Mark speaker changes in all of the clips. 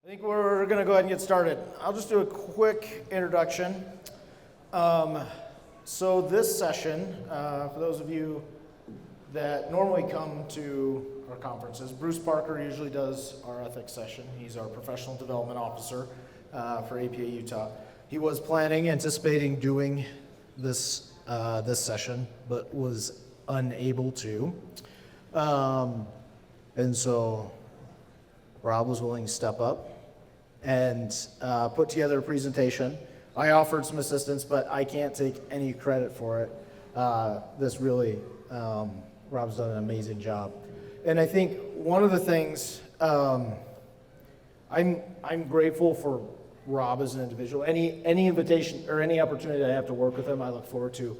Speaker 1: I think we're going to go ahead and get started. I'll just do a quick introduction. So this session, for those of you that normally come to our conferences, Bruce Parker usually does our ethics session. He's our professional development officer for APA Utah. He was anticipating doing this session, but was unable to. And so Rob was willing to step up and put together a presentation. I offered some assistance, but I can't take any credit for it. This really, Rob's done an amazing job. And I think one of the things, I'm grateful for Rob as an individual. Any invitation or any opportunity I have to work with him, I look forward to.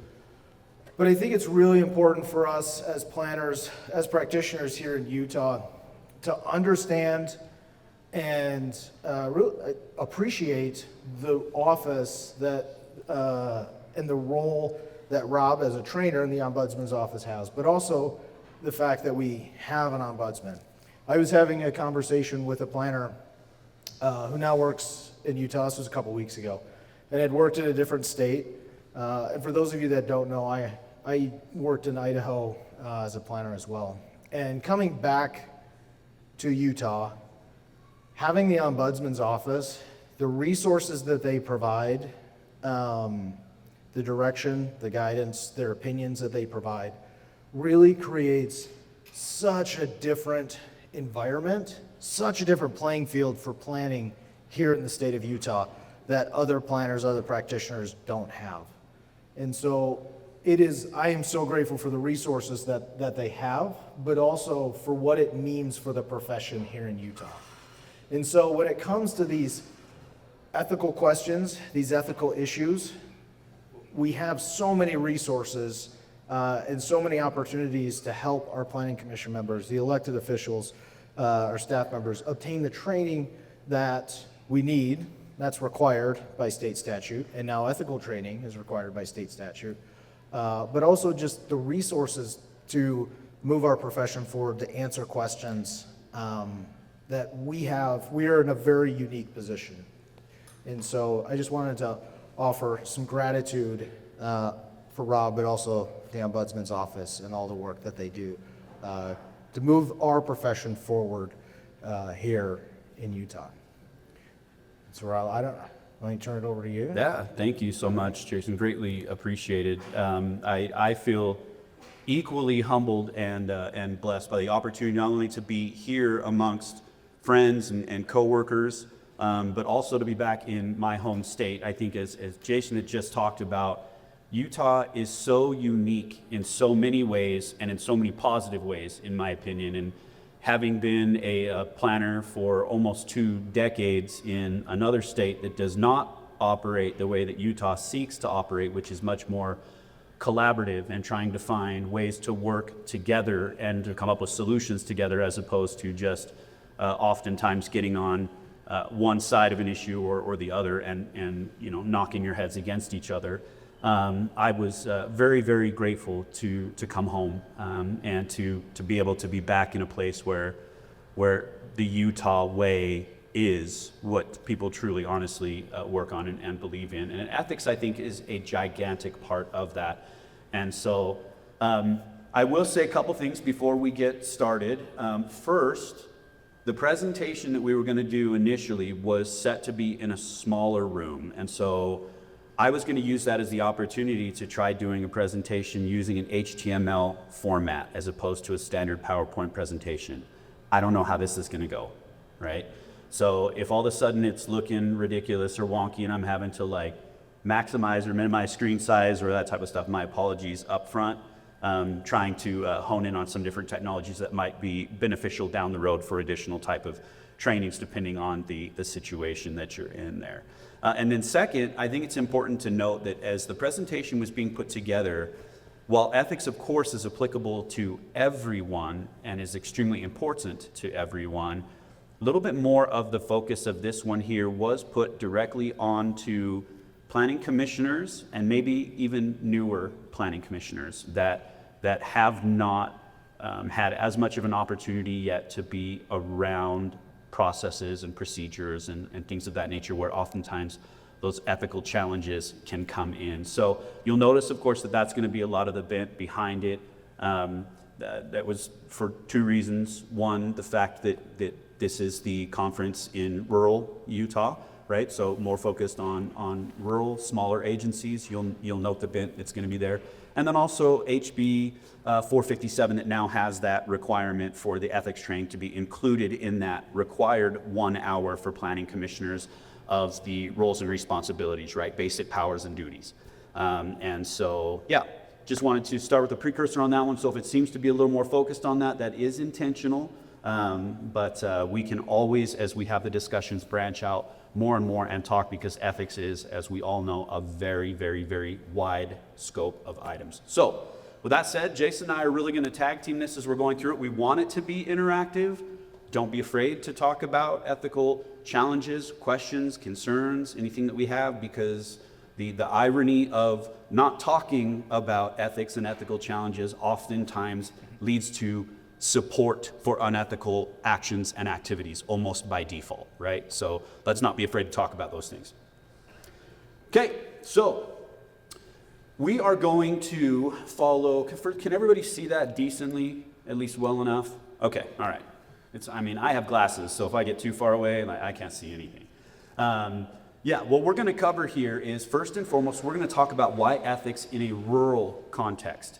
Speaker 1: But I think it's really important for us as planners, as practitioners here in Utah, to understand and really appreciate the office that and the role that Rob as a trainer in the Ombudsman's office has, but also the fact that we have an ombudsman. I was having a conversation with a planner who now works in Utah. This was a couple weeks ago, and had worked in a different state. And for those of you that don't know, I worked in Idaho as a planner as well. And coming back to Utah, having the Ombudsman's office, the resources that they provide, the direction, the guidance, their opinions that they provide, really creates such a different environment, such a different playing field for planning here in the state of Utah that other planners, other practitioners don't have. And so I am so grateful for the resources that they have, but also for what it means for the profession here in Utah. And so when it comes to these ethical questions, these ethical issues, we have so many resources and so many opportunities to help our planning commission members, the elected officials, our staff members, obtain the training that we need, that's required by state statute, and now ethical training is required by state statute, but also just the resources to move our profession forward, to answer questions that we have. We are in a very unique position. And so I just wanted to offer some gratitude for Rob, but also the Ombudsman's office and all the work that they do to move our profession forward here in Utah. So Rob, let me turn it over to you.
Speaker 2: Yeah, thank you so much, Jason. Greatly appreciated. I feel equally humbled and blessed by the opportunity not only to be here amongst friends and coworkers, but also to be back in my home state. I think as Jason had just talked about, Utah is so unique in so many ways and in so many positive ways, in my opinion. And having been a planner for almost 2 decades in another state that does not operate the way that Utah seeks to operate, which is much more collaborative and trying to find ways to work together and to come up with solutions together, as opposed to just oftentimes getting on one side of an issue or the other and knocking your heads against each other. I was very, very grateful to come home and to be able to be back in a place where the Utah way is what people truly, honestly work on and believe in. And ethics, I think, is a gigantic part of that. And so I will say a couple things before we get started. First, the presentation that we were going to do initially was set to be in a smaller room. And so I was going to use that as the opportunity to try doing a presentation using an HTML format as opposed to a standard PowerPoint presentation. I don't know how this is going to go, right? So if all of a sudden it's looking ridiculous or wonky and I'm having to maximize or minimize screen size or that type of stuff, my apologies up front. Trying to hone in on some different technologies that might be beneficial down the road for additional type of trainings depending on the situation that you're in there. And then second, I think it's important to note that as the presentation was being put together, while ethics of course is applicable to everyone and is extremely important to everyone, a little bit more of the focus of this one here was put directly onto planning commissioners and maybe even newer planning commissioners that have not had as much of an opportunity yet to be around processes and procedures and things of that nature where oftentimes those ethical challenges can come in. So you'll notice, of course, that that's going to be a lot of the bent behind it. That was for two reasons. One, the fact that this is the conference in rural Utah, right? So more focused on rural, smaller agencies. You'll note the bent that's going to be there. And then also HB 457 that now has that requirement for the ethics training to be included in that required 1 hour for planning commissioners of the roles and responsibilities, right? Basic powers and duties. And so, yeah, just wanted to start with a precursor on that one. So if it seems to be a little more focused on that, that is intentional. But we can always, as we have the discussions, branch out more and more and talk, because ethics is, as we all know, a very, very, very wide scope of items. So with that said, Jason and I are really going to tag team this as we're going through it. We want it to be interactive. Don't be afraid to talk about ethical challenges, questions, concerns, anything that we have, because the irony of not talking about ethics and ethical challenges oftentimes leads to support for unethical actions and activities, almost by default, right? So let's not be afraid to talk about those things. Okay, so we are going to follow, can everybody see that decently, at least well enough? Okay, all right. I have glasses, so if I get too far away, I can't see anything. Yeah, what we're going to cover here is, first and foremost, we're going to talk about why ethics in a rural context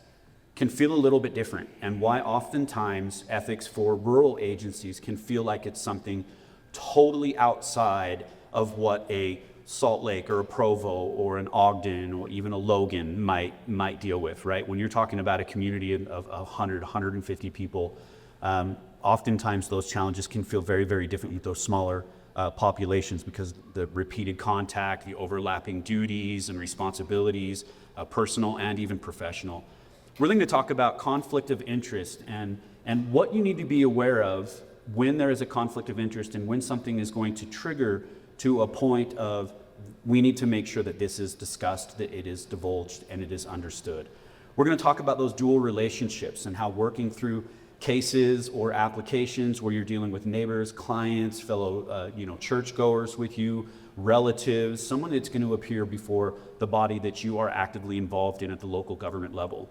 Speaker 2: can feel a little bit different, and why oftentimes ethics for rural agencies can feel like it's something totally outside of what a Salt Lake or a Provo or an Ogden or even a Logan might deal with, right? When you're talking about a community of 100, 150 people, oftentimes those challenges can feel very, very different with those smaller populations, because the repeated contact, the overlapping duties and responsibilities, personal and even professional. We're going to talk about conflict of interest and what you need to be aware of when there is a conflict of interest, and when something is going to trigger to a point of we need to make sure that this is discussed, that it is divulged, and it is understood. We're going to talk about those dual relationships and how working through cases or applications where you're dealing with neighbors, clients, fellow churchgoers with you, relatives, someone that's going to appear before the body that you are actively involved in at the local government level.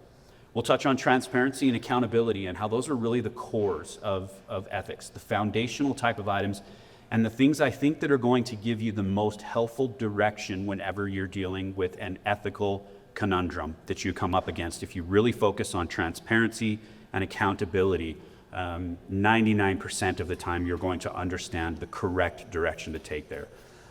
Speaker 2: We'll touch on transparency and accountability and how those are really the cores of ethics, the foundational type of items, and the things I think that are going to give you the most helpful direction whenever you're dealing with an ethical conundrum that you come up against. If you really focus on transparency and accountability, 99% of the time you're going to understand the correct direction to take there.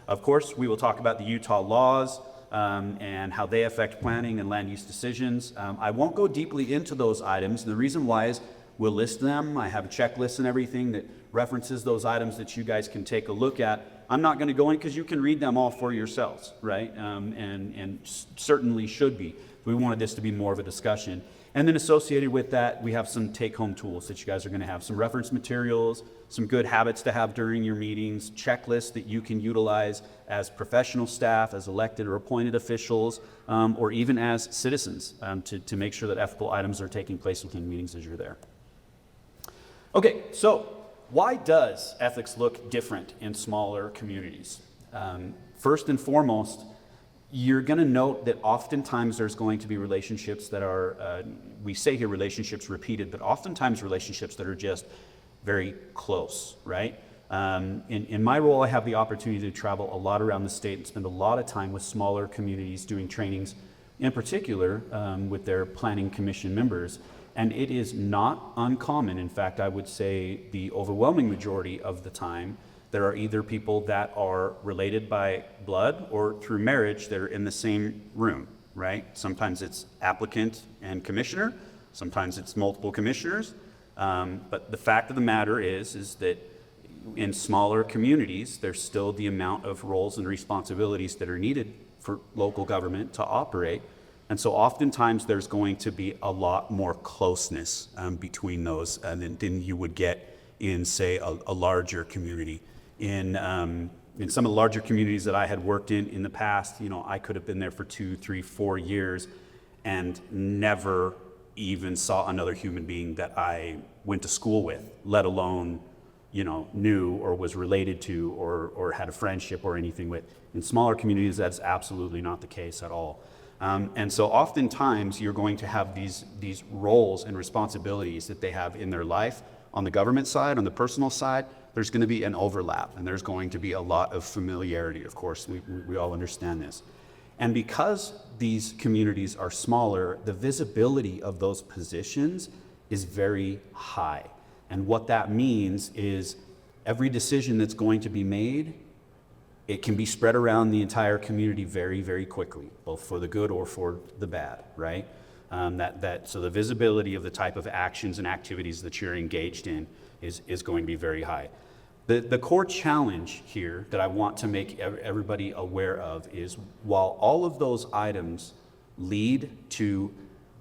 Speaker 2: Of course, we will talk about the Utah laws, and how they affect planning and land use decisions. I won't go deeply into those items, and the reason why is we'll list them. I have a checklist and everything that references those items that you guys can take a look at. I'm not going to go in because you can read them all for yourselves, right? And certainly should be. We wanted this to be more of a discussion. And then associated with that, we have some take-home tools that you guys are going to have, some reference materials, some good habits to have during your meetings, checklists that you can utilize as professional staff, as elected or appointed officials, or even as citizens, to make sure that ethical items are taking place within meetings as you're there. Okay, so why does ethics look different in smaller communities? First and foremost, you're going to note that oftentimes there's going to be relationships that are, we say here relationships repeated, but oftentimes relationships that are just very close, right? In my role, I have the opportunity to travel a lot around the state and spend a lot of time with smaller communities doing trainings, in particular with their planning commission members. And it is not uncommon, in fact, I would say the overwhelming majority of the time, there are either people that are related by blood or through marriage that are in the same room, right? Sometimes it's applicant and commissioner, sometimes it's multiple commissioners. But the fact of the matter is that in smaller communities, there's still the amount of roles and responsibilities that are needed for local government to operate. And so oftentimes there's going to be a lot more closeness between those than you would get in, say, a larger community. In some of the larger communities that I had worked in the past, I could have been there for 2, 3, 4 years and never even saw another human being that I went to school with, let alone, knew or was related to or had a friendship or anything with. In smaller communities, that's absolutely not the case at all. And so oftentimes you're going to have these roles and responsibilities that they have in their life. On the government side, on the personal side, there's going to be an overlap, and there's going to be a lot of familiarity. Of course, we all understand this. And because these communities are smaller, the visibility of those positions is very high. And what that means is every decision that's going to be made, it can be spread around the entire community very, very quickly, both for the good or for the bad, right? So the visibility of the type of actions and activities that you're engaged in is going to be very high. The core challenge here that I want to make everybody aware of is, while all of those items lead to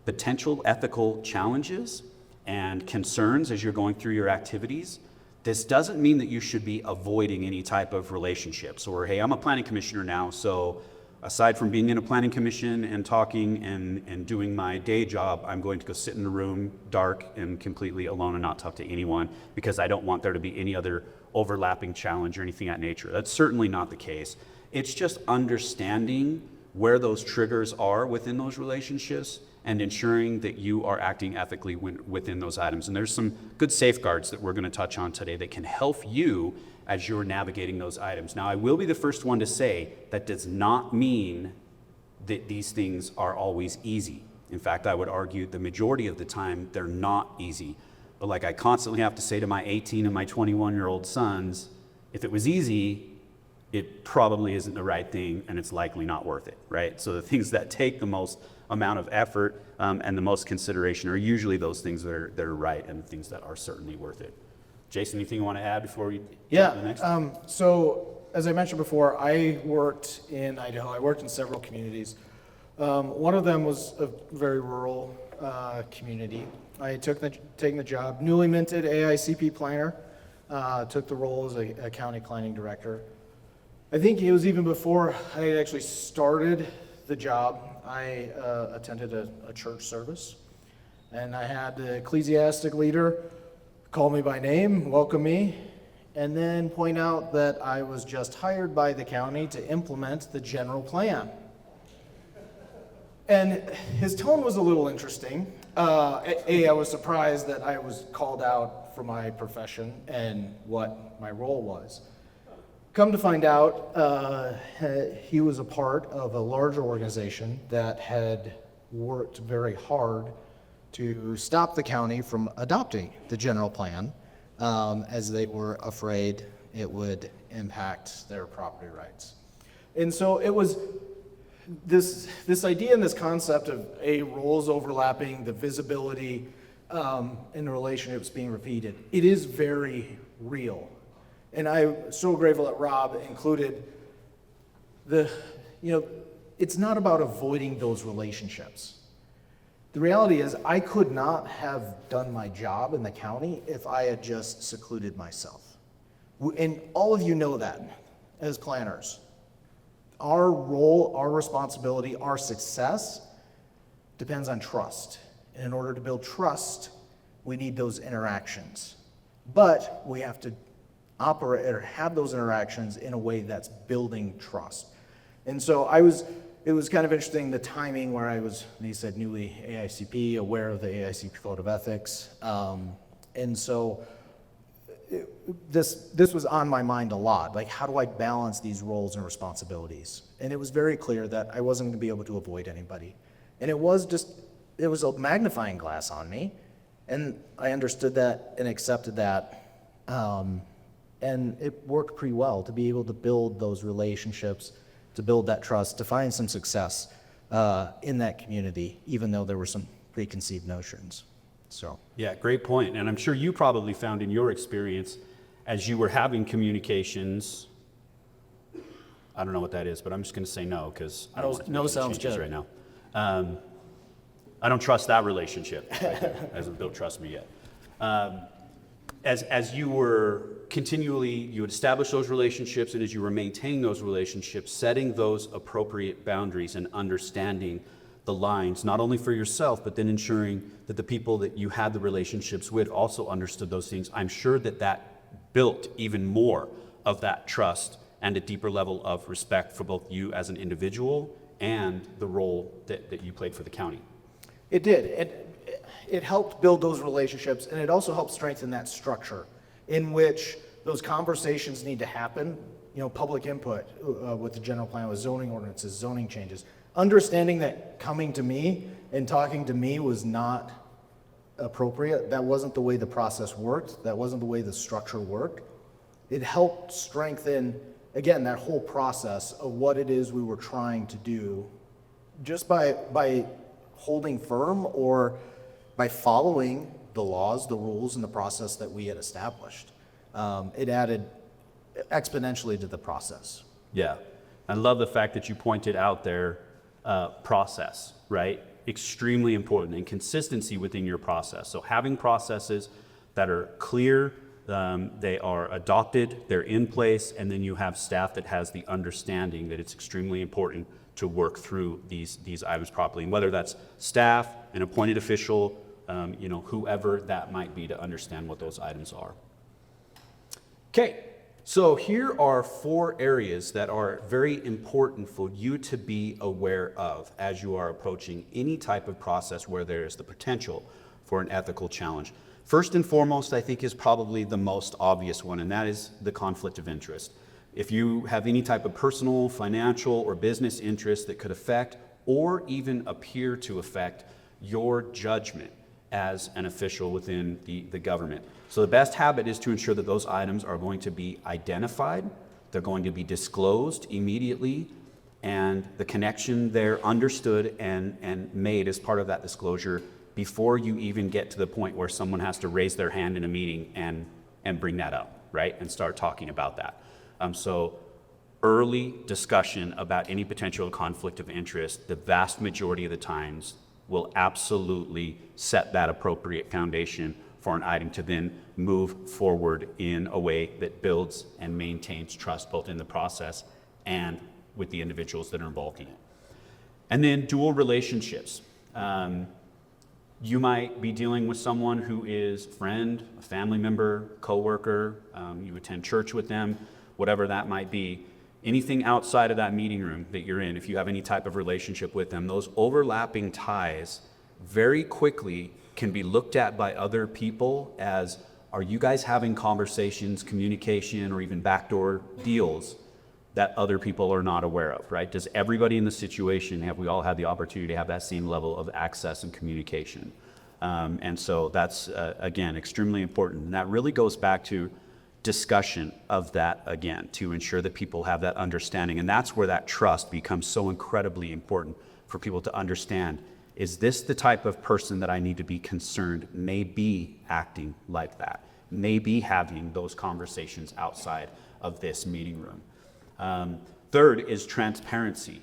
Speaker 2: potential ethical challenges and concerns as you're going through your activities, this doesn't mean that you should be avoiding any type of relationships. Or, hey, I'm a planning commissioner now, so aside from being in a planning commission and talking and doing my day job, I'm going to go sit in a room, dark and completely alone, and not talk to anyone, because I don't want there to be any other overlapping challenge or anything of that nature. That's certainly not the case. It's just understanding where those triggers are within those relationships and ensuring that you are acting ethically within those items. And there's some good safeguards that we're going to touch on today that can help you as you're navigating those items. Now, I will be the first one to say that does not mean that these things are always easy. In fact, I would argue the majority of the time they're not easy. But like I constantly have to say to my 18 and my 21-year-old sons, if it was easy, it probably isn't the right thing, and it's likely not worth it, right? So the things that take the most amount of effort and the most consideration are usually those things that are right and things that are certainly worth it. Jason, anything you want to add before we
Speaker 1: Yeah.
Speaker 2: to the next?
Speaker 1: So as I mentioned before, I worked in Idaho. I worked in several communities. One of them was a very rural community. I had taken the job, newly minted AICP planner, took the role as a county planning director. I think it was even before I had actually started the job, I attended a church service, and I had the ecclesiastic leader call me by name, welcome me, and then point out that I was just hired by the county to implement the general plan. And his tone was a little interesting. I was surprised that I was called out for my profession and what my role was. Come to find out, he was a part of a larger organization that had worked very hard to stop the county from adopting the general plan, as they were afraid it would impact their property rights. And so it was this idea and this concept of roles overlapping, the visibility in the relationships being repeated. It is very real. And I'm so grateful that Rob included it's not about avoiding those relationships. The reality is I could not have done my job in the county if I had just secluded myself. And all of you know that as planners. Our role, our responsibility, our success depends on trust. And in order to build trust, we need those interactions. But we have to operate or have those interactions in a way that's building trust. And so it was kind of interesting, the timing where I was, he said, newly AICP, aware of the AICP Code of Ethics. And so this was on my mind a lot. Like, how do I balance these roles and responsibilities? And it was very clear that I wasn't going to be able to avoid anybody. And it was a magnifying glass on me. And I understood that and accepted that. And it worked pretty well to be able to build those relationships, to build that trust, to find some success in that community, even though there were some preconceived notions. So.
Speaker 2: Yeah, great point. And I'm sure you probably found in your experience as you were having communications, I don't know what that is, but I'm just going to say no because I don't want to
Speaker 1: No
Speaker 2: make any
Speaker 1: sounds
Speaker 2: changes
Speaker 1: good.
Speaker 2: right now. I don't trust that relationship right there. Hasn't built trust me yet. As you were continually, you would establish those relationships, and as you were maintaining those relationships, setting those appropriate boundaries and understanding the lines, not only for yourself, but then ensuring that the people that you had the relationships with also understood those things. I'm sure that built even more of that trust and a deeper level of respect for both you as an individual and the role that you played for the county.
Speaker 1: It did. It helped build those relationships, and it also helped strengthen that structure in which those conversations need to happen. Public input with the general plan, with zoning ordinances, zoning changes. Understanding that coming to me and talking to me was not appropriate. That wasn't the way the process worked. That wasn't the way the structure worked. It helped strengthen, again, that whole process of what it is we were trying to do just by holding firm or by following the laws, the rules, and the process that we had established. It added exponentially to the process.
Speaker 2: Yeah, I love the fact that you pointed out their process, right? Extremely important, and consistency within your process. So having processes that are clear, they are adopted, they're in place, and then you have staff that has the understanding that it's extremely important to work through these items properly. And whether that's staff, an appointed official, whoever that might be, to understand what those items are. Okay, so here are 4 areas that are very important for you to be aware of as you are approaching any type of process where there is the potential for an ethical challenge. First and foremost, I think, is probably the most obvious one, and that is the conflict of interest. If you have any type of personal, financial, or business interest that could affect or even appear to affect your judgment as an official within the government. So the best habit is to ensure that those items are going to be identified, they're going to be disclosed immediately, and the connection there understood and made as part of that disclosure before you even get to the point where someone has to raise their hand in a meeting and bring that up, right? And start talking about that. So early discussion about any potential conflict of interest, the vast majority of the times, will absolutely set that appropriate foundation for an item to then move forward in a way that builds and maintains trust both in the process and with the individuals that are involved in it. And then dual relationships. You might be dealing with someone who is a friend, a family member, coworker, you attend church with them, whatever that might be. Anything outside of that meeting room that you're in, if you have any type of relationship with them, those overlapping ties very quickly can be looked at by other people as, are you guys having conversations, communication, or even backdoor deals that other people are not aware of, right? Does everybody in the situation, have we all had the opportunity to have that same level of access and communication? And so that's, again, extremely important. And that really goes back to discussion of that again, to ensure that people have that understanding. And that's where that trust becomes so incredibly important for people to understand. Is this the type of person that I need to be concerned may be acting like that, may be having those conversations outside of this meeting room? Third is transparency.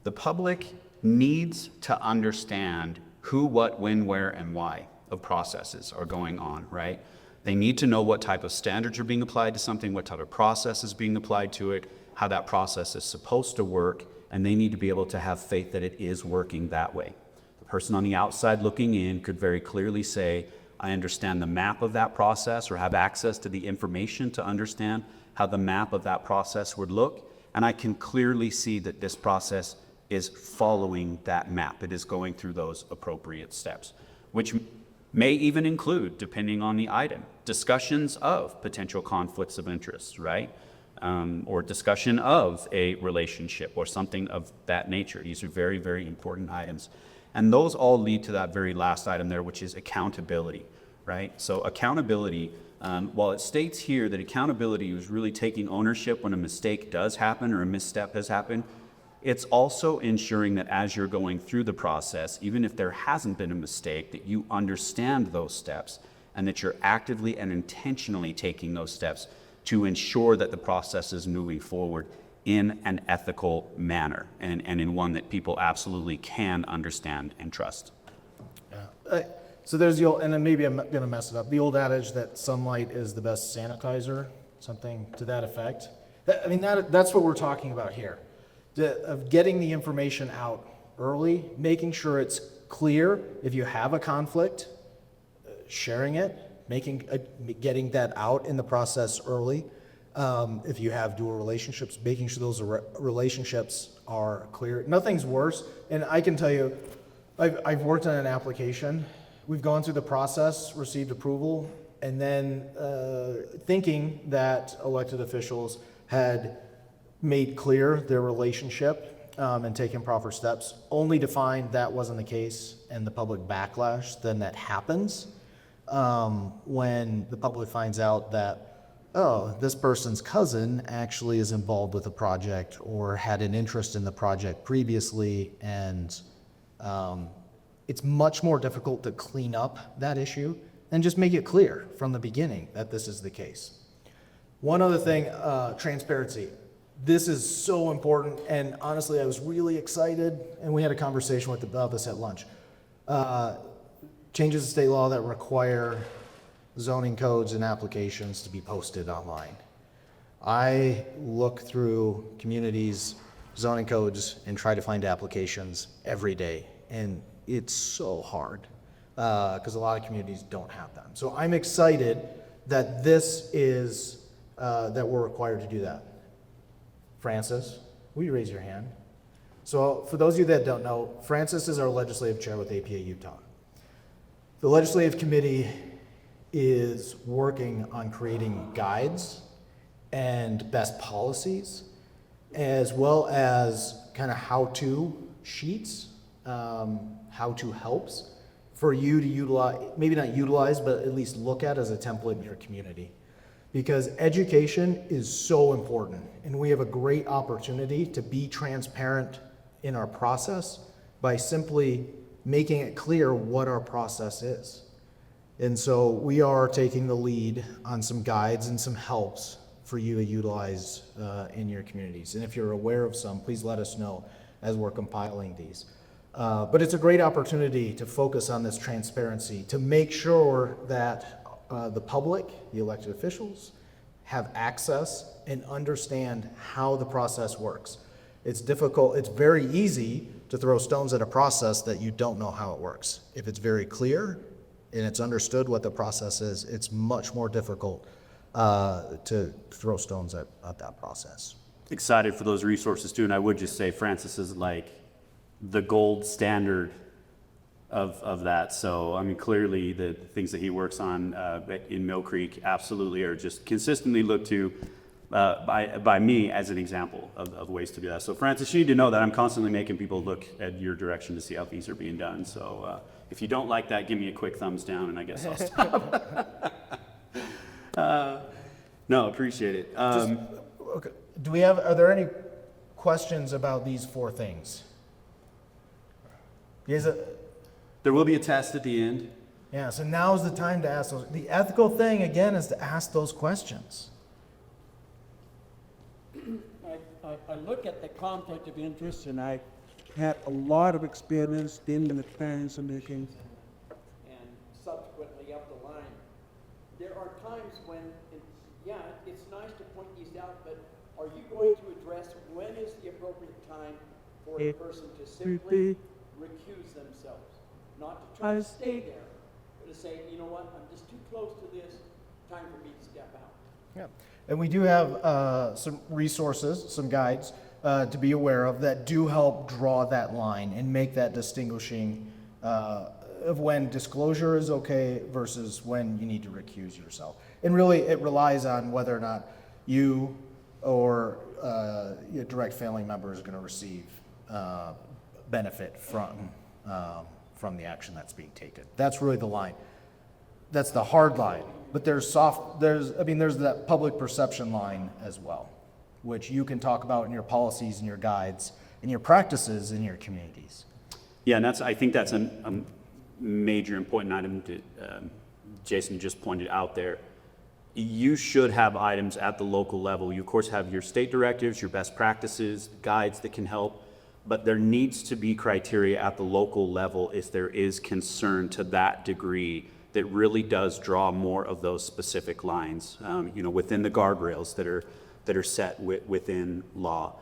Speaker 2: The public needs to understand who, what, when, where, and why of processes are going on, right? They need to know what type of standards are being applied to something, what type of process is being applied to it, how that process is supposed to work, and they need to be able to have faith that it is working that way. The person on the outside looking in could very clearly say, I understand the map of that process, or have access to the information to understand how the map of that process would look, and I can clearly see that this process is following that map. It is going through those appropriate steps, which may even include, depending on the item, discussions of potential conflicts of interest, right? Or discussion of a relationship or something of that nature. These are very, very important items. And those all lead to that very last item there, which is accountability, right? So accountability, while it states here that accountability is really taking ownership when a mistake does happen or a misstep has happened, it's also ensuring that as you're going through the process, even if there hasn't been a mistake, that you understand those steps and that you're actively and intentionally taking those steps to ensure that the process is moving forward in an ethical manner and in one that people absolutely can understand and trust.
Speaker 1: Yeah. So there's the old, and then maybe I'm going to mess it up, the old adage that sunlight is the best sanitizer, something to that effect. That's what we're talking about here. Of getting the information out early, making sure it's clear. If you have a conflict, sharing it, getting that out in the process early. If you have dual relationships, making sure those relationships are clear. Nothing's worse, and I can tell you, I've worked on an application. We've gone through the process, received approval, and then thinking that elected officials had made clear their relationship and taken proper steps, only to find that wasn't the case, and the public backlash then that happens when the public finds out that, oh, this person's cousin actually is involved with the project or had an interest in the project previously, and it's much more difficult to clean up that issue and just make it clear from the beginning that this is the case. One other thing, transparency. This is so important, and honestly, I was really excited, and we had a conversation about this at lunch. Changes to state law that require zoning codes and applications to be posted online. I look through communities' zoning codes and try to find applications every day, and it's so hard because a lot of communities don't have them. So I'm excited that this is, that we're required to do that. Francis, will you raise your hand? So for those of you that don't know, Francis is our legislative chair with APA Utah. The legislative committee is working on creating guides and best policies, as well as kind of how-to sheets, how-to helps for you to utilize, maybe not utilize, but at least look at as a template in your community. Because education is so important, and we have a great opportunity to be transparent in our process by simply making it clear what our process is. And so we are taking the lead on some guides and some helps for you to utilize in your communities. And if you're aware of some, please let us know as we're compiling these. But it's a great opportunity to focus on this transparency, to make sure that the public, the elected officials, have access and understand how the process works. It's difficult, it's very easy to throw stones at a process that you don't know how it works. If it's very clear and it's understood what the process is, it's much more difficult to throw stones at that process.
Speaker 2: Excited for those resources too, and I would just say Francis is like the gold standard of that. So, I mean, clearly the things that he works on in Mill Creek absolutely are just consistently looked to by me as an example of ways to do that. So, Francis, you need to know that I'm constantly making people look at your direction to see how things are being done. So, if you don't like that, give me a quick thumbs down, and I guess I'll stop. No, appreciate it.
Speaker 1: Okay. Are there any questions about these four things?
Speaker 2: There will be a test at the end.
Speaker 1: Yeah, so now's the time to ask those. The ethical thing, again, is to ask those questions.
Speaker 3: I look at the conflict of interest, and I had a lot of experience dealing with parents and making, and subsequently up the line. There are times when, it's nice to point these out, but are you going to address when is the appropriate time for a person to simply recuse themselves? Not to try to stay there, but to say, you know what, I'm just too close to this, time for me to step out.
Speaker 1: Yeah, and we do have some resources, some guides to be aware of that do help draw that line and make that distinguishing of when disclosure is okay versus when you need to recuse yourself. And really, it relies on whether or not you or your direct family member is going to receive benefit from the action that's being taken. That's really the line. That's the hard line. But there's that public perception line as well, which you can talk about in your policies and your guides and your practices in your communities.
Speaker 2: Yeah, and I think that's a major important item that Jason just pointed out there. You should have items at the local level. You, of course, have your state directives, your best practices, guides that can help, but there needs to be criteria at the local level if there is concern to that degree that really does draw more of those specific lines, within the guardrails that are set within law.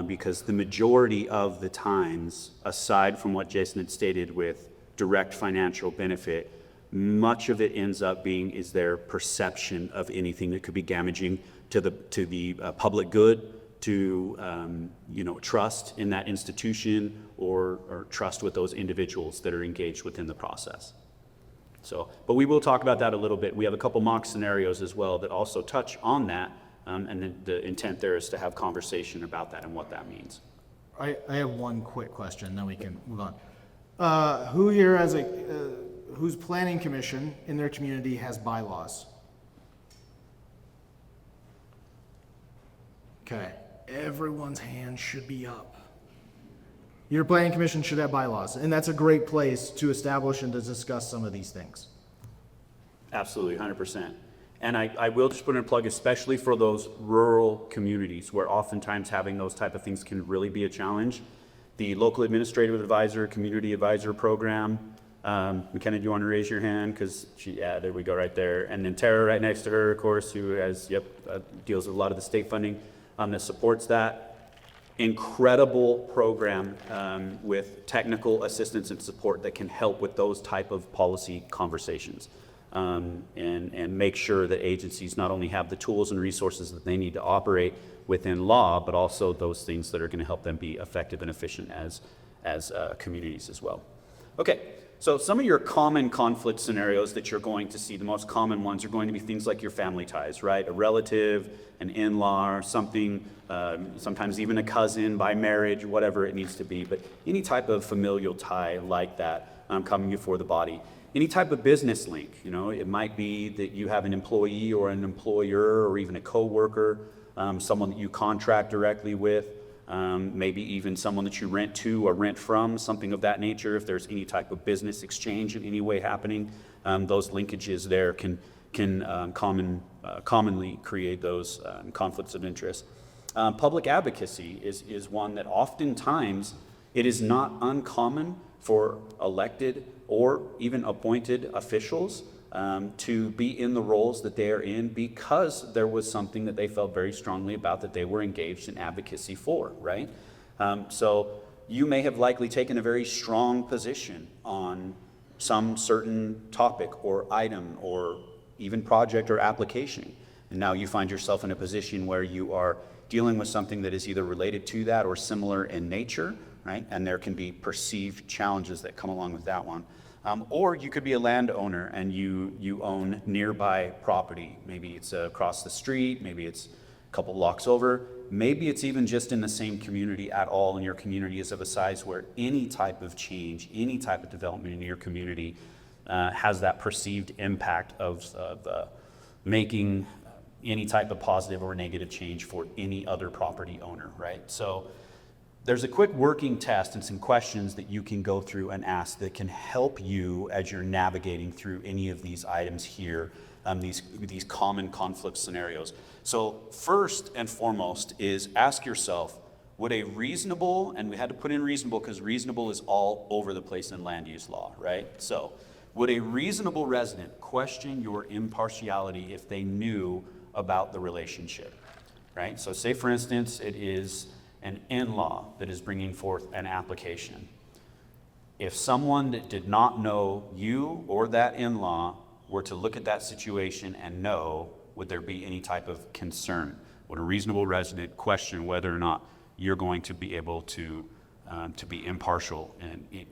Speaker 2: Because the majority of the times, aside from what Jason had stated with direct financial benefit, much of it ends up being is their perception of anything that could be damaging to the public good, to trust in that institution, or trust with those individuals that are engaged within the process. So, but we will talk about that a little bit. We have a couple mock scenarios as well that also touch on that, and then the intent there is to have conversation about that and what that means.
Speaker 1: I have one quick question, then we can move on. Who here has whose planning commission in their community has bylaws? Okay, everyone's hand should be up. Your planning commission should have bylaws, and that's a great place to establish and to discuss some of these things.
Speaker 2: Absolutely, 100%. And I will just put in a plug, especially for those rural communities where oftentimes having those type of things can really be a challenge. The local administrative advisor, community advisor program. McKenna, do you want to raise your hand? Because there we go right there. And then Tara right next to her, of course, who has, deals with a lot of the state funding that supports that. Incredible program with technical assistance and support that can help with those type of policy conversations. And make sure that agencies not only have the tools and resources that they need to operate within law, but also those things that are going to help them be effective and efficient as communities as well. Okay, so some of your common conflict scenarios that you're going to see, the most common ones are going to be things like your family ties, right? A relative, an in-law, or something, sometimes even a cousin by marriage, whatever it needs to be, but any type of familial tie like that coming before the body. Any type of business link, it might be that you have an employee or an employer or even a coworker, someone that you contract directly with, maybe even someone that you rent to or rent from, something of that nature. If there's any type of business exchange in any way happening, those linkages there can commonly create those conflicts of interest. Public advocacy is one that oftentimes it is not uncommon for elected or even appointed officials to be in the roles that they are in because there was something that they felt very strongly about that they were engaged in advocacy for, right? So you may have likely taken a very strong position on some certain topic or item or even project or application. And now you find yourself in a position where you are dealing with something that is either related to that or similar in nature, right? And there can be perceived challenges that come along with that one. Or you could be a landowner and you own nearby property. Maybe it's across the street, maybe it's a couple blocks over, maybe it's even just in the same community at all, and your community is of a size where any type of change, any type of development in your community has that perceived impact of making any type of positive or negative change for any other property owner, right? So there's a quick working test and some questions that you can go through and ask that can help you as you're navigating through any of these items here, these common conflict scenarios. So first and foremost is ask yourself, would a reasonable, and we had to put in reasonable because reasonable is all over the place in land use law, right? So would a reasonable resident question your impartiality if they knew about the relationship, right? So say for instance, it is an in-law that is bringing forth an application. If someone that did not know you or that in-law were to look at that situation and know, would there be any type of concern? Would a reasonable resident question whether or not you're going to be able to be impartial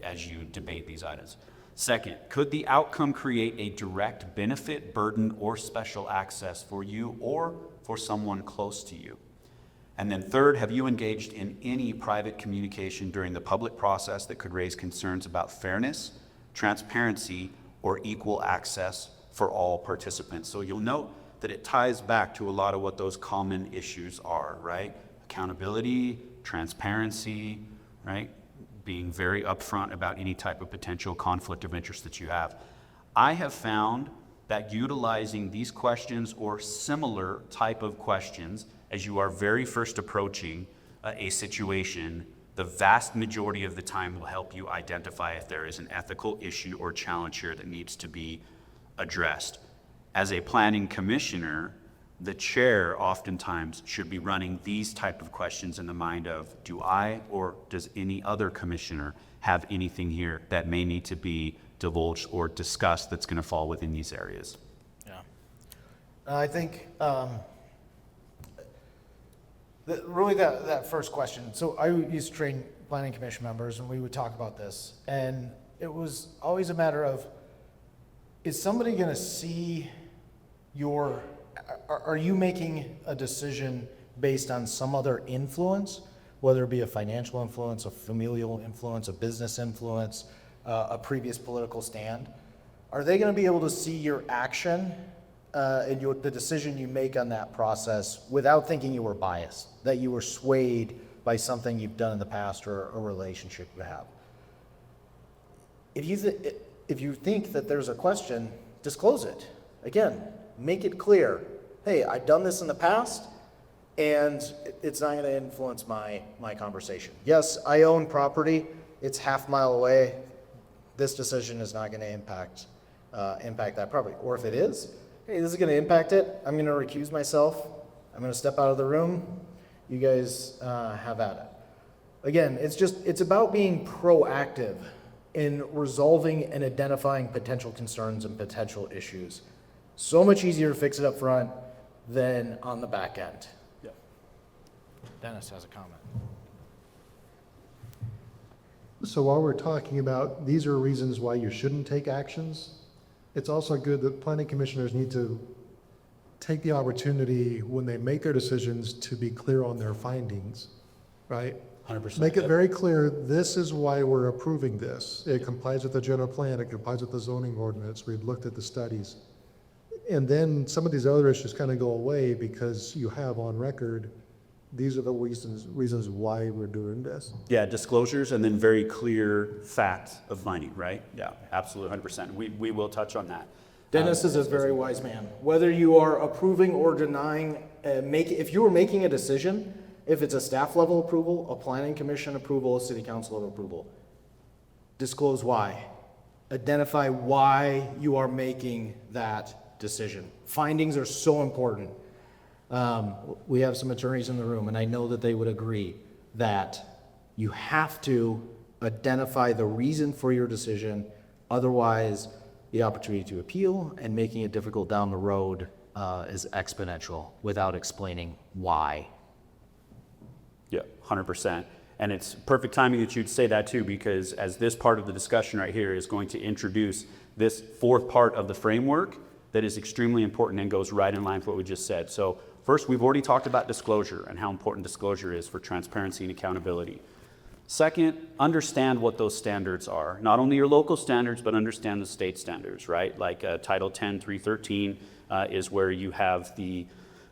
Speaker 2: as you debate these items? Second, could the outcome create a direct benefit, burden, or special access for you or for someone close to you? And then third, have you engaged in any private communication during the public process that could raise concerns about fairness, transparency, or equal access for all participants? So you'll note that it ties back to a lot of what those common issues are, right? Accountability, transparency, right? Being very upfront about any type of potential conflict of interest that you have. I have found that utilizing these questions or similar type of questions as you are very first approaching a situation, the vast majority of the time will help you identify if there is an ethical issue or challenge here that needs to be addressed. As a planning commissioner, the chair oftentimes should be running these type of questions in the mind of, do I or does any other commissioner have anything here that may need to be divulged or discussed that's going to fall within these areas.
Speaker 1: Yeah. I think really that first question. So I used to train planning commission members, and we would talk about this, and it was always a matter of, is somebody going to see your? Are you making a decision based on some other influence, whether it be a financial influence, a familial influence, a business influence, a previous political stand? Are they going to be able to see your action and the decision you make on that process without thinking you were biased, that you were swayed by something you've done in the past or a relationship you have? If you think that there's a question, disclose it. Again, make it clear. Hey, I've done this in the past, and it's not going to influence my conversation. Yes, I own property. It's half mile away. This decision is not going to impact that property. Or if it is, hey, this is going to impact it. I'm going to recuse myself. I'm going to step out of the room. You guys have at it. Again, it's about being proactive in resolving and identifying potential concerns and potential issues. So much easier to fix it up front than on the back end.
Speaker 2: Yeah.
Speaker 1: Dennis has a comment.
Speaker 4: So while we're talking about these are reasons why you shouldn't take actions, it's also good that planning commissioners need to take the opportunity when they make their decisions to be clear on their findings, right?
Speaker 2: 100%.
Speaker 4: Make it very clear, this is why we're approving this. It complies with the general plan, it complies with the zoning ordinance, we've looked at the studies. And then some of these other issues kind of go away because you have on record, these are the reasons why we're doing this.
Speaker 2: Yeah, disclosures and then very clear fact of finding, right? Yeah, absolutely, 100%. We will touch on that.
Speaker 1: Dennis is a very wise man. Whether you are approving or denying, if you are making a decision, if it's a staff level approval, a planning commission approval, a city council level approval, disclose why. Identify why you are making that decision. Findings are so important. We have some attorneys in the room, and I know that they would agree that you have to identify the reason for your decision. Otherwise, the opportunity to appeal and making it difficult down the road is exponential without explaining why.
Speaker 2: Yeah, 100%. And it's perfect timing that you'd say that too, because as this part of the discussion right here is going to introduce this fourth part of the framework that is extremely important and goes right in line with what we just said. So first, we've already talked about disclosure and how important disclosure is for transparency and accountability. Second, understand what those standards are. Not only your local standards, but understand the state standards, right? Like Title 10, 313 is where you have the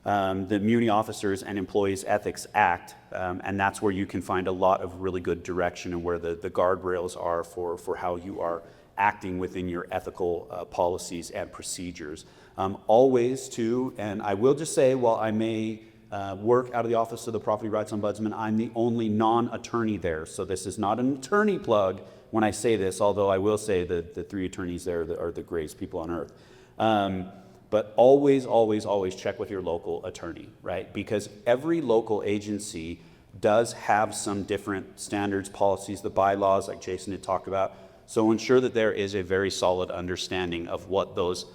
Speaker 2: Muni Officers and Employees Ethics Act, and that's where you can find a lot of really good direction and where the guardrails are for how you are acting within your ethical policies and procedures. Always too, and I will just say, while I may work out of the Office of the Property Rights Ombudsman, I'm the only non-attorney there, so this is not an attorney plug when I say this, although I will say that the three attorneys there are the greatest people on earth. But always, always, always check with your local attorney, right? Because every local agency does have some different standards, policies, the bylaws, like Jason had talked about. So ensure that there is a very solid understanding of what those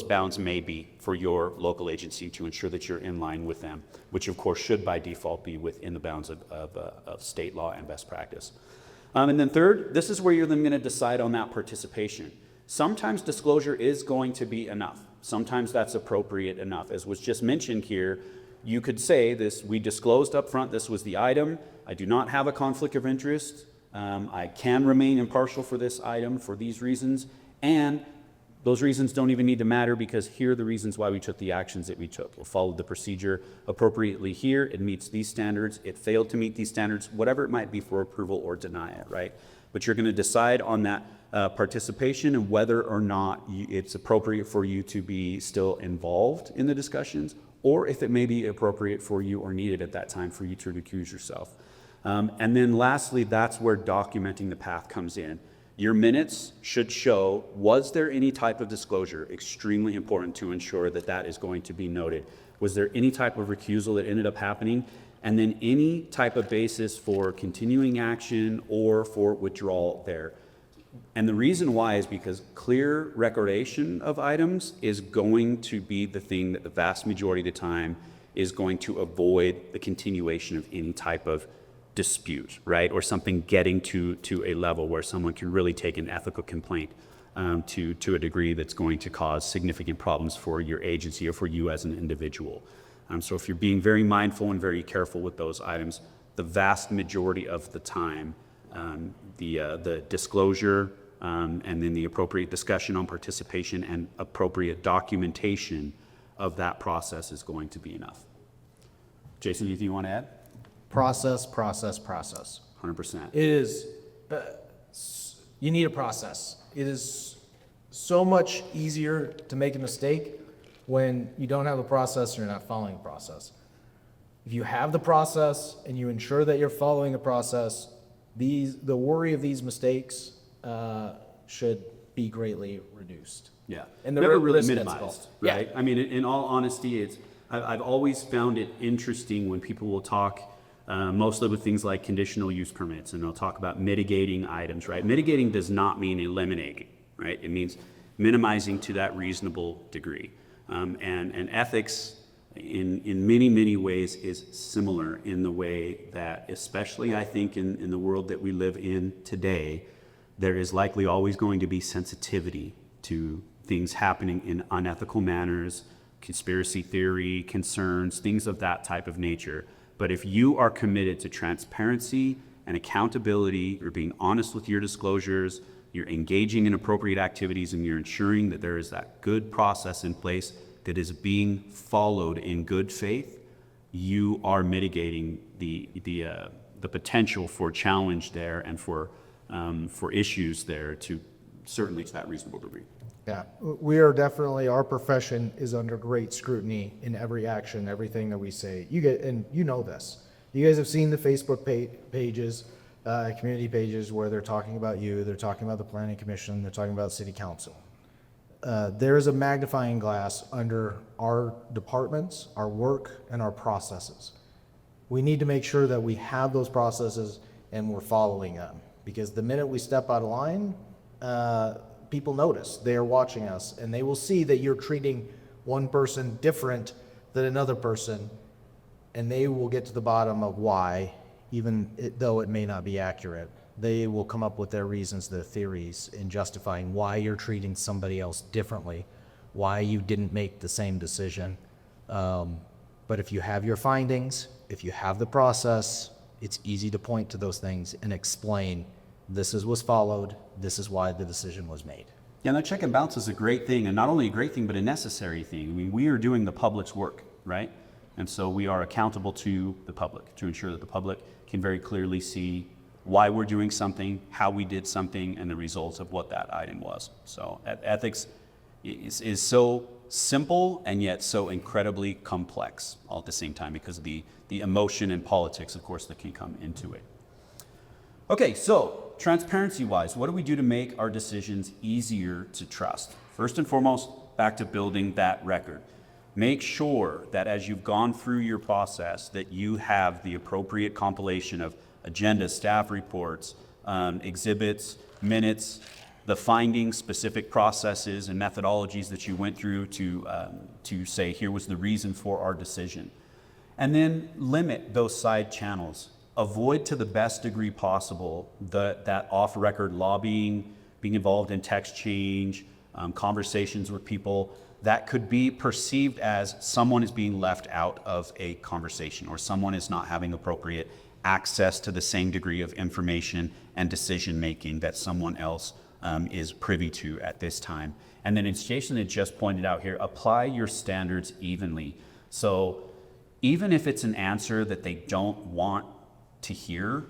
Speaker 2: bounds may be for your local agency to ensure that you're in line with them, which of course should by default be within the bounds of state law and best practice. And then third, this is where you're then going to decide on that participation. Sometimes disclosure is going to be enough. Sometimes that's appropriate enough. As was just mentioned here, you could say this, we disclosed up front, this was the item. I do not have a conflict of interest. I can remain impartial for this item for these reasons. And those reasons don't even need to matter because here are the reasons why we took the actions that we took. We'll follow the procedure appropriately here. It meets these standards. It failed to meet these standards, whatever it might be for approval or deny it, right? But you're going to decide on that participation and whether or not it's appropriate for you to be still involved in the discussions, or if it may be appropriate for you or needed at that time for you to recuse yourself. And then lastly, that's where documenting the path comes in. Your minutes should show, was there any type of disclosure? Extremely important to ensure that that is going to be noted. Was there any type of recusal that ended up happening? And then any type of basis for continuing action or for withdrawal there. And the reason why is because clear recordation of items is going to be the thing that the vast majority of the time is going to avoid the continuation of any type of dispute, right? Or something getting to a level where someone can really take an ethical complaint to a degree that's going to cause significant problems for your agency or for you as an individual. So if you're being very mindful and very careful with those items, the vast majority of the time, the disclosure and then the appropriate discussion on participation and appropriate documentation of that process is going to be enough. Jason, anything you want to add?
Speaker 1: Process, process, process.
Speaker 2: 100%.
Speaker 1: It is, you need a process. It is so much easier to make a mistake when you don't have a process or you're not following a process. If you have the process and you ensure that you're following the process, the worry of these mistakes should be greatly reduced.
Speaker 2: Yeah,
Speaker 1: And the
Speaker 2: never really
Speaker 1: risk gets
Speaker 2: minimized,
Speaker 1: involved.
Speaker 2: right? I mean, in all honesty, I've always found it interesting when people will talk, mostly with things like conditional use permits, and they'll talk about mitigating items, right? Mitigating does not mean eliminating, right? It means minimizing to that reasonable degree. And ethics, in many, many ways, is similar in the way that, especially I think in the world that we live in today, there is likely always going to be sensitivity to things happening in unethical manners, conspiracy theory, concerns, things of that type of nature. But if you are committed to transparency and accountability, you're being honest with your disclosures, you're engaging in appropriate activities, and you're ensuring that there is that good process in place that is being followed in good faith, you are mitigating the potential for challenge there and for issues there to certainly to that reasonable degree.
Speaker 1: Yeah, we are definitely, our profession is under great scrutiny in every action, everything that we say. And you know this. You guys have seen the Facebook pages, community pages where they're talking about you, they're talking about the planning commission, they're talking about city council. There is a magnifying glass under our departments, our work, and our processes. We need to make sure that we have those processes and we're following them. Because the minute we step out of line, people notice, they are watching us, and they will see that you're treating one person different than another person, and they will get to the bottom of why, though it may not be accurate. They will come up with their reasons, their theories in justifying why you're treating somebody else differently, why you didn't make the same decision. But if you have your findings, if you have the process, it's easy to point to those things and explain this was followed, this is why the decision was made.
Speaker 2: Yeah, and that check and balance is a great thing, and not only a great thing, but a necessary thing. I mean, we are doing the public's work, right? And so we are accountable to the public to ensure that the public can very clearly see why we're doing something, how we did something, and the results of what that item was. So ethics is so simple and yet so incredibly complex all at the same time because of the emotion and politics, of course, that can come into it. Okay, so transparency-wise, what do we do to make our decisions easier to trust? First and foremost, back to building that record. Make sure that as you've gone through your process that you have the appropriate compilation of agendas, staff reports, exhibits, minutes, the findings, specific processes and methodologies that you went through to say, here was the reason for our decision. And then limit those side channels. Avoid to the best degree possible that off-record lobbying, being involved in text change, conversations with people that could be perceived as someone is being left out of a conversation or someone is not having appropriate access to the same degree of information and decision-making that someone else is privy to at this time. And then as Jason had just pointed out here, apply your standards evenly. So even if it's an answer that they don't want to hear,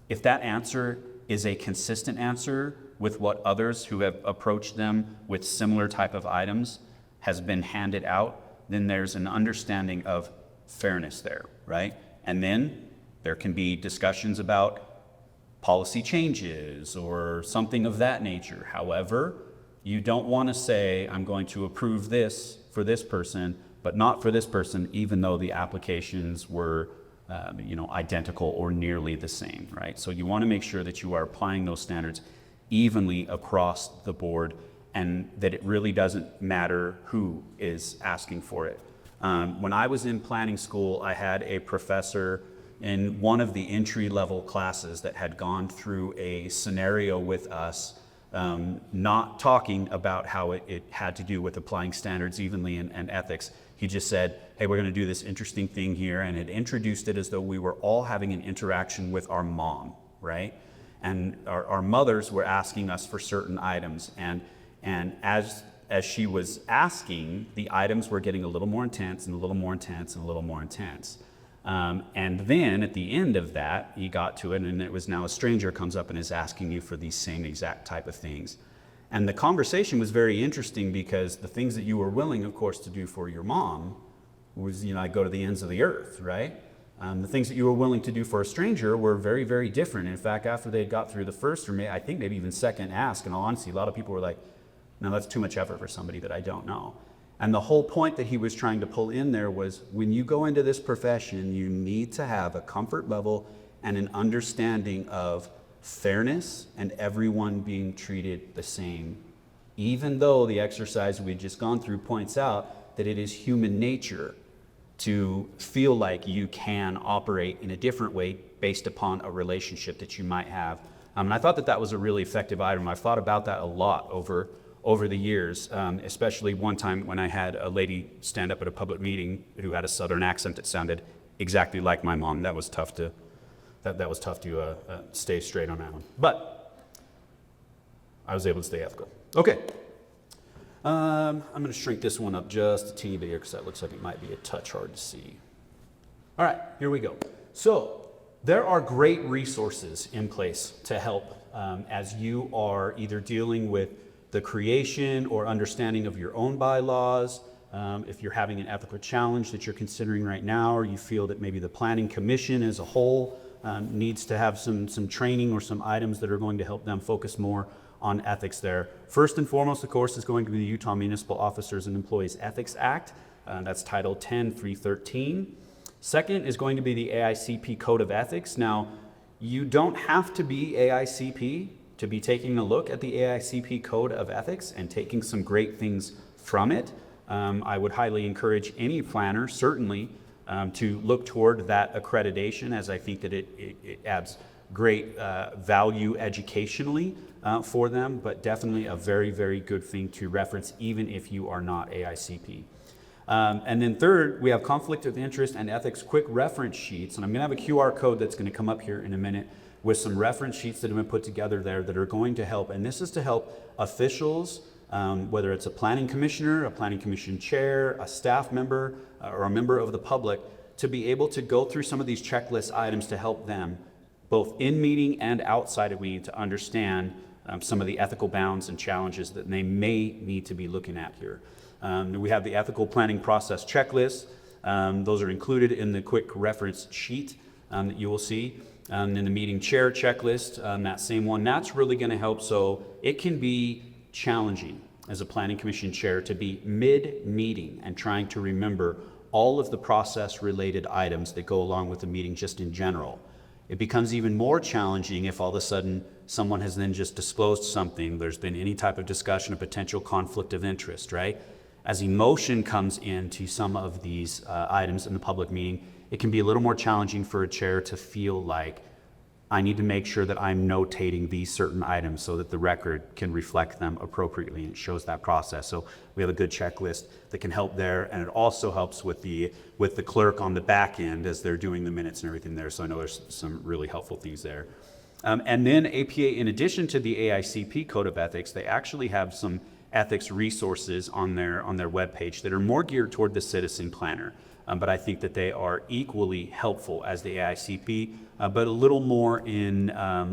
Speaker 2: if that answer is a consistent answer with what others who have approached them with similar type of items has been handed out, then there's an understanding of fairness there, right? And then there can be discussions about policy changes or something of that nature. However, you don't want to say, I'm going to approve this for this person, but not for this person, even though the applications were identical or nearly the same, right? So you want to make sure that you are applying those standards evenly across the board, and that it really doesn't matter who is asking for it. When I was in planning school, I had a professor in one of the entry-level classes that had gone through a scenario with us, not talking about how it had to do with applying standards evenly and ethics. He just said, hey, we're going to do this interesting thing here, and it introduced it as though we were all having an interaction with our mom, right? And our mothers were asking us for certain items, and as she was asking, the items were getting a little more intense and a little more intense and a little more intense. And then at the end of that, he got to it, and it was now a stranger comes up and is asking you for these same exact type of things. And the conversation was very interesting because the things that you were willing, of course, to do for your mom was, I go to the ends of the earth, right? The things that you were willing to do for a stranger were very, very different. In fact, after they got through the first, or I think maybe even second ask, in all honesty, a lot of people were like, no, that's too much effort for somebody that I don't know. And the whole point that he was trying to pull in there was, when you go into this profession, you need to have a comfort level and an understanding of fairness and everyone being treated the same. Even though the exercise we've just gone through points out that it is human nature to feel like you can operate in a different way based upon a relationship that you might have. And I thought that was a really effective item. I've thought about that a lot over the years, especially one time when I had a lady stand up at a public meeting who had a Southern accent that sounded exactly like my mom. That was tough to stay straight on that one. But I was able to stay ethical. Okay. I'm going to shrink this one up just a teeny bit here because that looks like it might be a touch hard to see. All right, here we go. So there are great resources in place to help as you are either dealing with the creation or understanding of your own bylaws. If you're having an ethical challenge that you're considering right now, or you feel that maybe the Planning Commission as a whole needs to have some training or some items that are going to help them focus more on ethics there. First and foremost, of course, is going to be the Utah Municipal Officers and Employees Ethics Act. That's Title 10.313. Second is going to be the AICP Code of Ethics. Now, you don't have to be AICP to be taking a look at the AICP Code of Ethics and taking some great things from it. I would highly encourage any planner, certainly, to look toward that accreditation, as I think that it adds great value educationally for them, but definitely a very, very good thing to reference, even if you are not AICP. And then third, we have conflict of interest and ethics quick reference sheets. And I'm going to have a QR code that's going to come up here in a minute with some reference sheets that have been put together there that are going to help. And this is to help officials, whether it's a planning commissioner, a planning commission chair, a staff member, or a member of the public, to be able to go through some of these checklist items to help them, both in meeting and outside of meeting, to understand some of the ethical bounds and challenges that they may need to be looking at here. We have the ethical planning process checklist. Those are included in the quick reference sheet that you will see. In the meeting chair checklist, that same one, that's really going to help. So it can be challenging as a planning commission chair to be mid-meeting and trying to remember all of the process related items that go along with the meeting just in general. It becomes even more challenging if all of a sudden someone has then just disclosed something, there's been any type of discussion of potential conflict of interest, right? As emotion comes into some of these items in the public meeting, it can be a little more challenging for a chair to feel like, I need to make sure that I'm notating these certain items so that the record can reflect them appropriately, and it shows that process. So we have a good checklist that can help there, and it also helps with the clerk on the back end as they're doing the minutes and everything there. So I know there's some really helpful things there. And then APA, in addition to the AICP Code of Ethics, they actually have some ethics resources on their webpage that are more geared toward the citizen planner. But I think that they are equally helpful as the AICP, but a little more in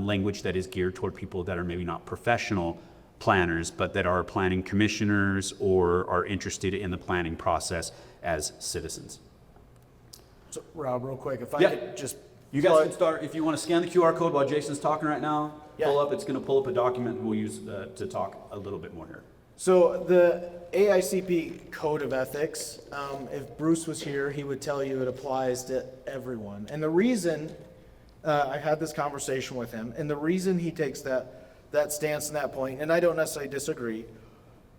Speaker 2: language that is geared toward people that are maybe not professional planners, but that are planning commissioners or are interested in the planning process as citizens.
Speaker 1: So, Rob, real quick, if I
Speaker 2: Yeah.
Speaker 1: could just
Speaker 2: You guys can start, if you want to scan the QR code while Jason's talking right now, pull up, it's going to pull up a document we'll use to talk a little bit more here.
Speaker 1: So the AICP Code of Ethics, if Bruce was here, he would tell you it applies to everyone. And the reason, I had this conversation with him, and the reason he takes that that stance and that point, and I don't necessarily disagree,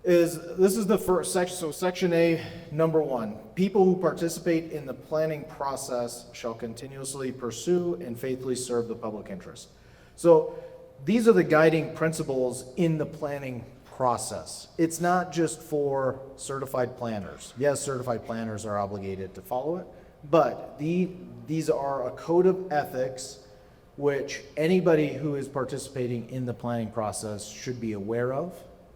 Speaker 1: is this is the first section, so section A, number 1, people who participate in the planning process shall continuously pursue and faithfully serve the public interest. So these are the guiding principles in the planning process. It's not just for certified planners. Yes, certified planners are obligated to follow it, but these are a code of ethics which anybody who is participating in the planning process should be aware of,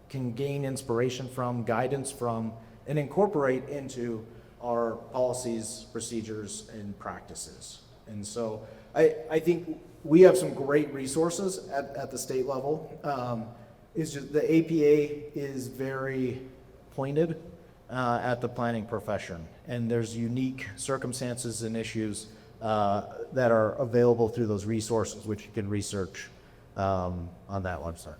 Speaker 1: can gain inspiration from, guidance from, and incorporate into our policies, procedures, and practices. And so I think we have some great resources at the state level. It's just the APA is very pointed at the planning profession, and there's unique circumstances and issues that are available through those resources, which you can research on that website.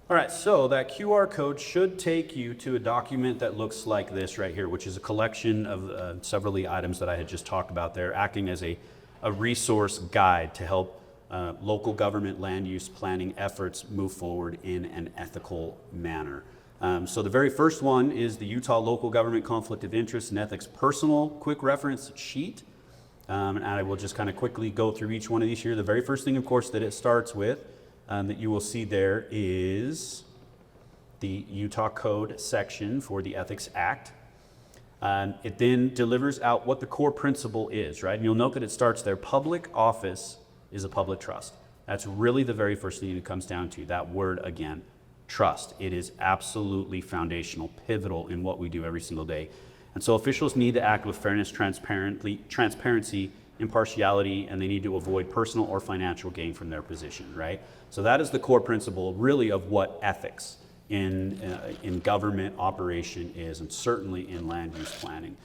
Speaker 2: All right, so that QR code should take you to a document that looks like this right here, which is a collection of several of the items that I had just talked about there, acting as a resource guide to help local government land use planning efforts move forward in an ethical manner. So the very first one is the Utah Local Government Conflict of Interest and Ethics Personal Quick Reference Sheet. And I will just kind of quickly go through each one of these here. The very first thing, of course, that it starts with that you will see there is the Utah Code section for the Ethics Act. It then delivers out what the core principle is, right? And you'll note that it starts there. Public office is a public trust. That's really the very first thing it comes down to, that word again, trust. It is absolutely foundational, pivotal in what we do every single day. And so officials need to act with fairness, transparency, impartiality, and they need to avoid personal or financial gain from their position, right? So that is the core principle, really, of what ethics in government operation is, and certainly in land use planning.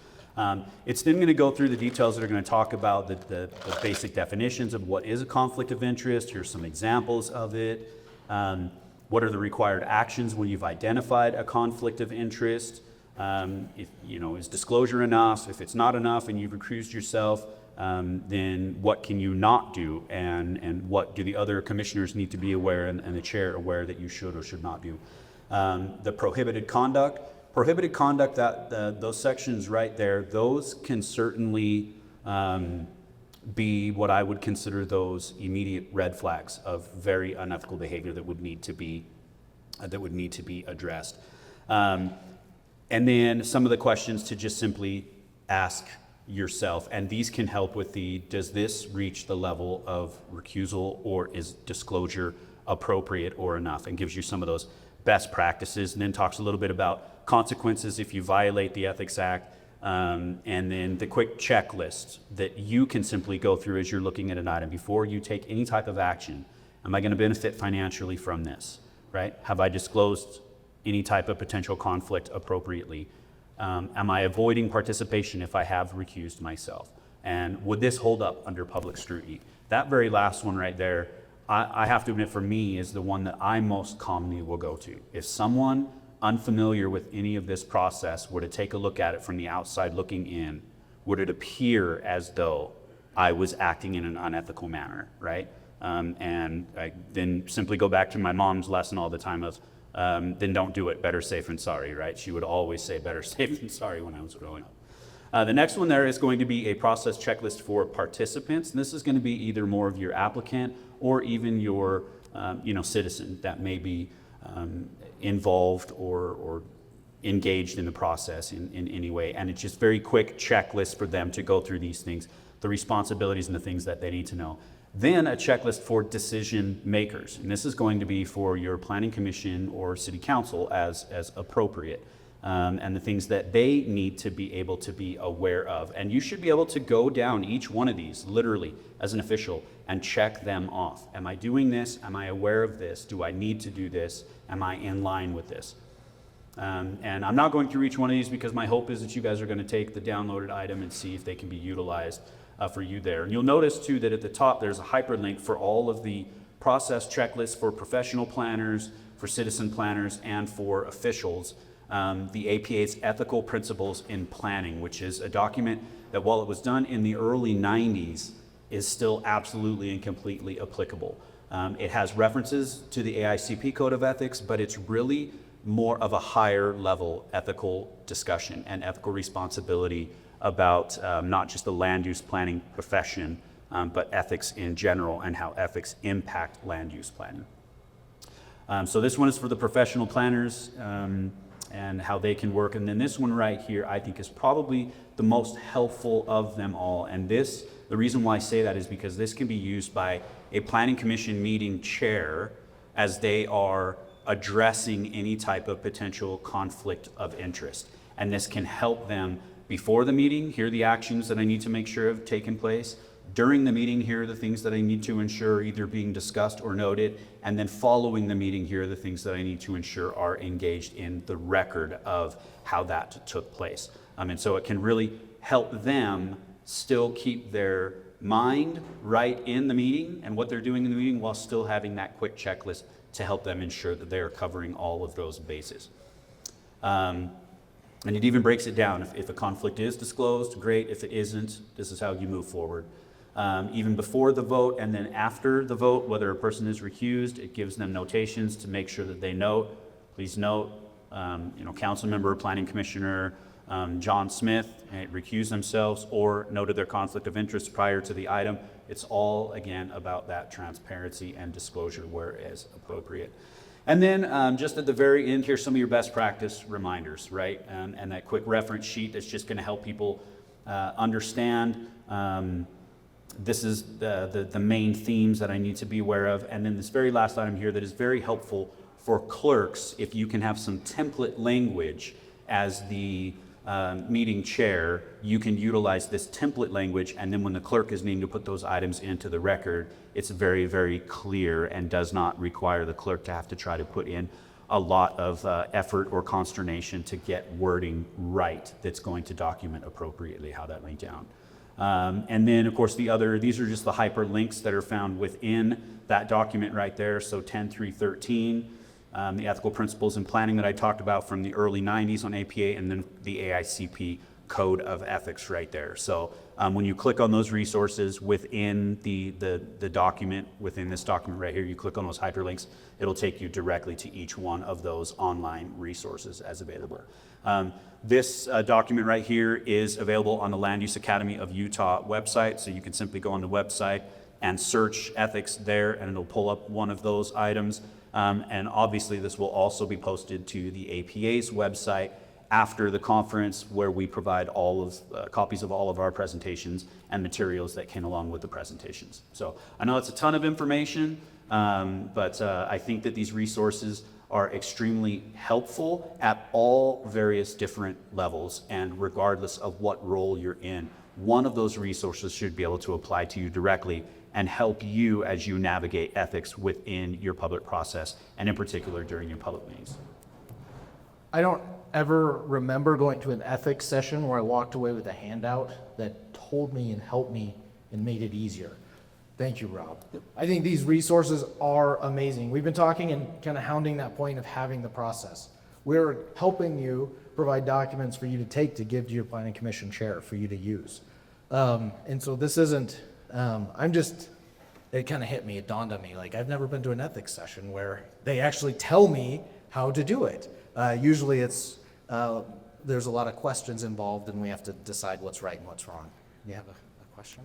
Speaker 2: It's then going to go through the details that are going to talk about the basic definitions of what is a conflict of interest. Here's some examples of it. What are the required actions when you've identified a conflict of interest? If, is disclosure enough? If it's not enough and you've recused yourself, then what can you not do? And what do the other commissioners need to be aware and the chair aware that you should or should not do? The prohibited conduct. Prohibited conduct, those sections right there, those can certainly be what I would consider those immediate red flags of very unethical behavior that would need to be addressed. And then some of the questions to just simply ask yourself, and these can help with does this reach the level of recusal, or is disclosure appropriate or enough, and gives you some of those best practices, and then talks a little bit about consequences if you violate the Ethics Act, and then the quick checklist that you can simply go through as you're looking at an item before you take any type of action. Am I going to benefit financially from this, right? Have I disclosed any type of potential conflict appropriately? Am I avoiding participation if I have recused myself? And would this hold up under public scrutiny? That very last one right there, I have to admit, for me, is the one that I most commonly will go to. If someone unfamiliar with any of this process were to take a look at it from the outside looking in, would it appear as though I was acting in an unethical manner, right? And I then simply go back to my mom's lesson all the time of, then don't do it, better safe than sorry, right? She would always say better safe than sorry when I was growing up. The next one there is going to be a process checklist for participants. And this is going to be either more of your applicant or even your citizen that may be involved or engaged in the process in any way. And it's just very quick checklist for them to go through these things, the responsibilities and the things that they need to know. Then a checklist for decision makers. And this is going to be for your planning commission or city council as appropriate. And the things that they need to be able to be aware of. And you should be able to go down each one of these, literally, as an official, and check them off. Am I doing this? Am I aware of this? Do I need to do this? Am I in line with this? And I'm not going through each one of these because my hope is that you guys are going to take the downloaded item and see if they can be utilized for you there. And you'll notice, too, that at the top there's a hyperlink for all of the process checklists for professional planners, for citizen planners, and for officials. The APA's Ethical Principles in Planning, which is a document that, while it was done in the early 90s, is still absolutely and completely applicable. It has references to the AICP Code of Ethics, but it's really more of a higher level ethical discussion and ethical responsibility about not just the land use planning profession, but ethics in general and how ethics impact land use planning. So this one is for the professional planners and how they can work. And then this one right here, I think is probably the most helpful of them all. And this, the reason why I say that is because this can be used by a planning commission meeting chair as they are addressing any type of potential conflict of interest. And this can help them before the meeting, here are the actions that I need to make sure have taken place. During the meeting, here are the things that I need to ensure are either being discussed or noted. And then following the meeting, here are the things that I need to ensure are engaged in the record of how that took place. And so it can really help them still keep their mind right in the meeting and what they're doing in the meeting while still having that quick checklist to help them ensure that they are covering all of those bases. And it even breaks it down. If a conflict is disclosed, great. If it isn't, this is how you move forward. Even before the vote and then after the vote, whether a person is recused, it gives them notations to make sure that they note. Please note, council member, planning commissioner, John Smith recused themselves or noted their conflict of interest prior to the item. It's all, again, about that transparency and disclosure where is appropriate. And then just at the very end, here's some of your best practice reminders, right? And that quick reference sheet that's just going to help people understand this is the main themes that I need to be aware of. And then this very last item here that is very helpful for clerks, if you can have some template language as the meeting chair, you can utilize this template language, and then when the clerk is needing to put those items into the record, it's very, very clear and does not require the clerk to have to try to put in a lot of effort or consternation to get wording right that's going to document appropriately how that went down. And then, of course, these are just the hyperlinks that are found within that document right there. So 10 through 13, the ethical principles in planning that I talked about from the early 90s on APA, and then the AICP Code of Ethics right there. So when you click on those resources within the document, within this document right here, you click on those hyperlinks, it'll take you directly to each one of those online resources as available. This document right here is available on the Land Use Academy of Utah website. So you can simply go on the website and search ethics there, and it'll pull up one of those items. And obviously this will also be posted to the APA's website after the conference, where we provide all of copies of all of our presentations and materials that came along with the presentations. So I know it's a ton of information, but I think that these resources are extremely helpful at all various different levels, and regardless of what role you're in, one of those resources should be able to apply to you directly and help you as you navigate ethics within your public process, and in particular during your public meetings.
Speaker 1: I don't ever remember going to an ethics session where I walked away with a handout that told me and helped me and made it easier. Thank you, Rob. I think these resources are amazing. We've been talking and kind of hounding that point of having the process. We're helping you provide documents for you to take to give to your planning commission chair for you to use. And so this isn't, it kind of hit me, it dawned on me, like I've never been to an ethics session where they actually tell me how to do it. Usually it's, there's a lot of questions involved and we have to decide what's right and what's wrong. You have a question?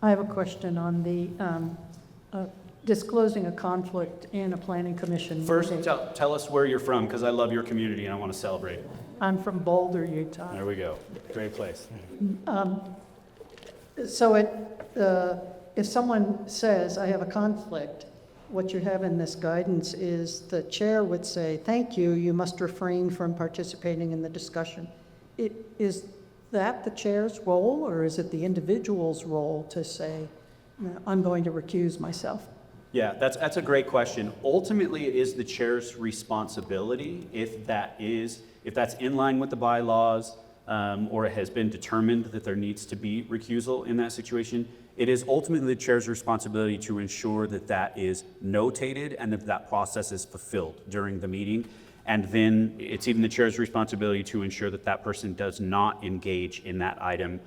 Speaker 5: I have a question on the disclosing a conflict in a planning commission.
Speaker 2: First,
Speaker 5: meeting.
Speaker 2: tell us where you're from, because I love your community and I want to celebrate.
Speaker 5: I'm from Boulder, Utah.
Speaker 2: There we go. Great place.
Speaker 5: So if someone says, I have a conflict, what you have in this guidance is the chair would say, thank you, you must refrain from participating in the discussion. Is that the chair's role, or is it the individual's role to say, I'm going to recuse myself?
Speaker 2: Yeah, that's a great question. Ultimately, it is the chair's responsibility if that's in line with the bylaws, or it has been determined that there needs to be recusal in that situation. It is ultimately the chair's responsibility to ensure that that is notated and that process is fulfilled during the meeting. And then it's even the chair's responsibility to ensure that that person does not engage in that item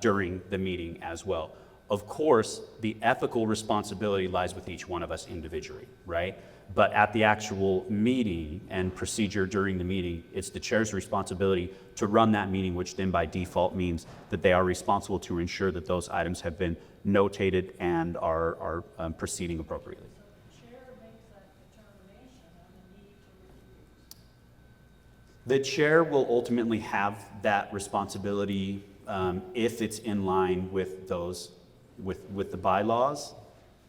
Speaker 2: during the meeting as well. Of course, the ethical responsibility lies with each one of us individually, right? But at the actual meeting and procedure during the meeting, it's the chair's responsibility to run that meeting, which then by default means that they are responsible to ensure that those items have been notated and are proceeding appropriately. The chair will ultimately have that responsibility if it's in line with those, with the bylaws,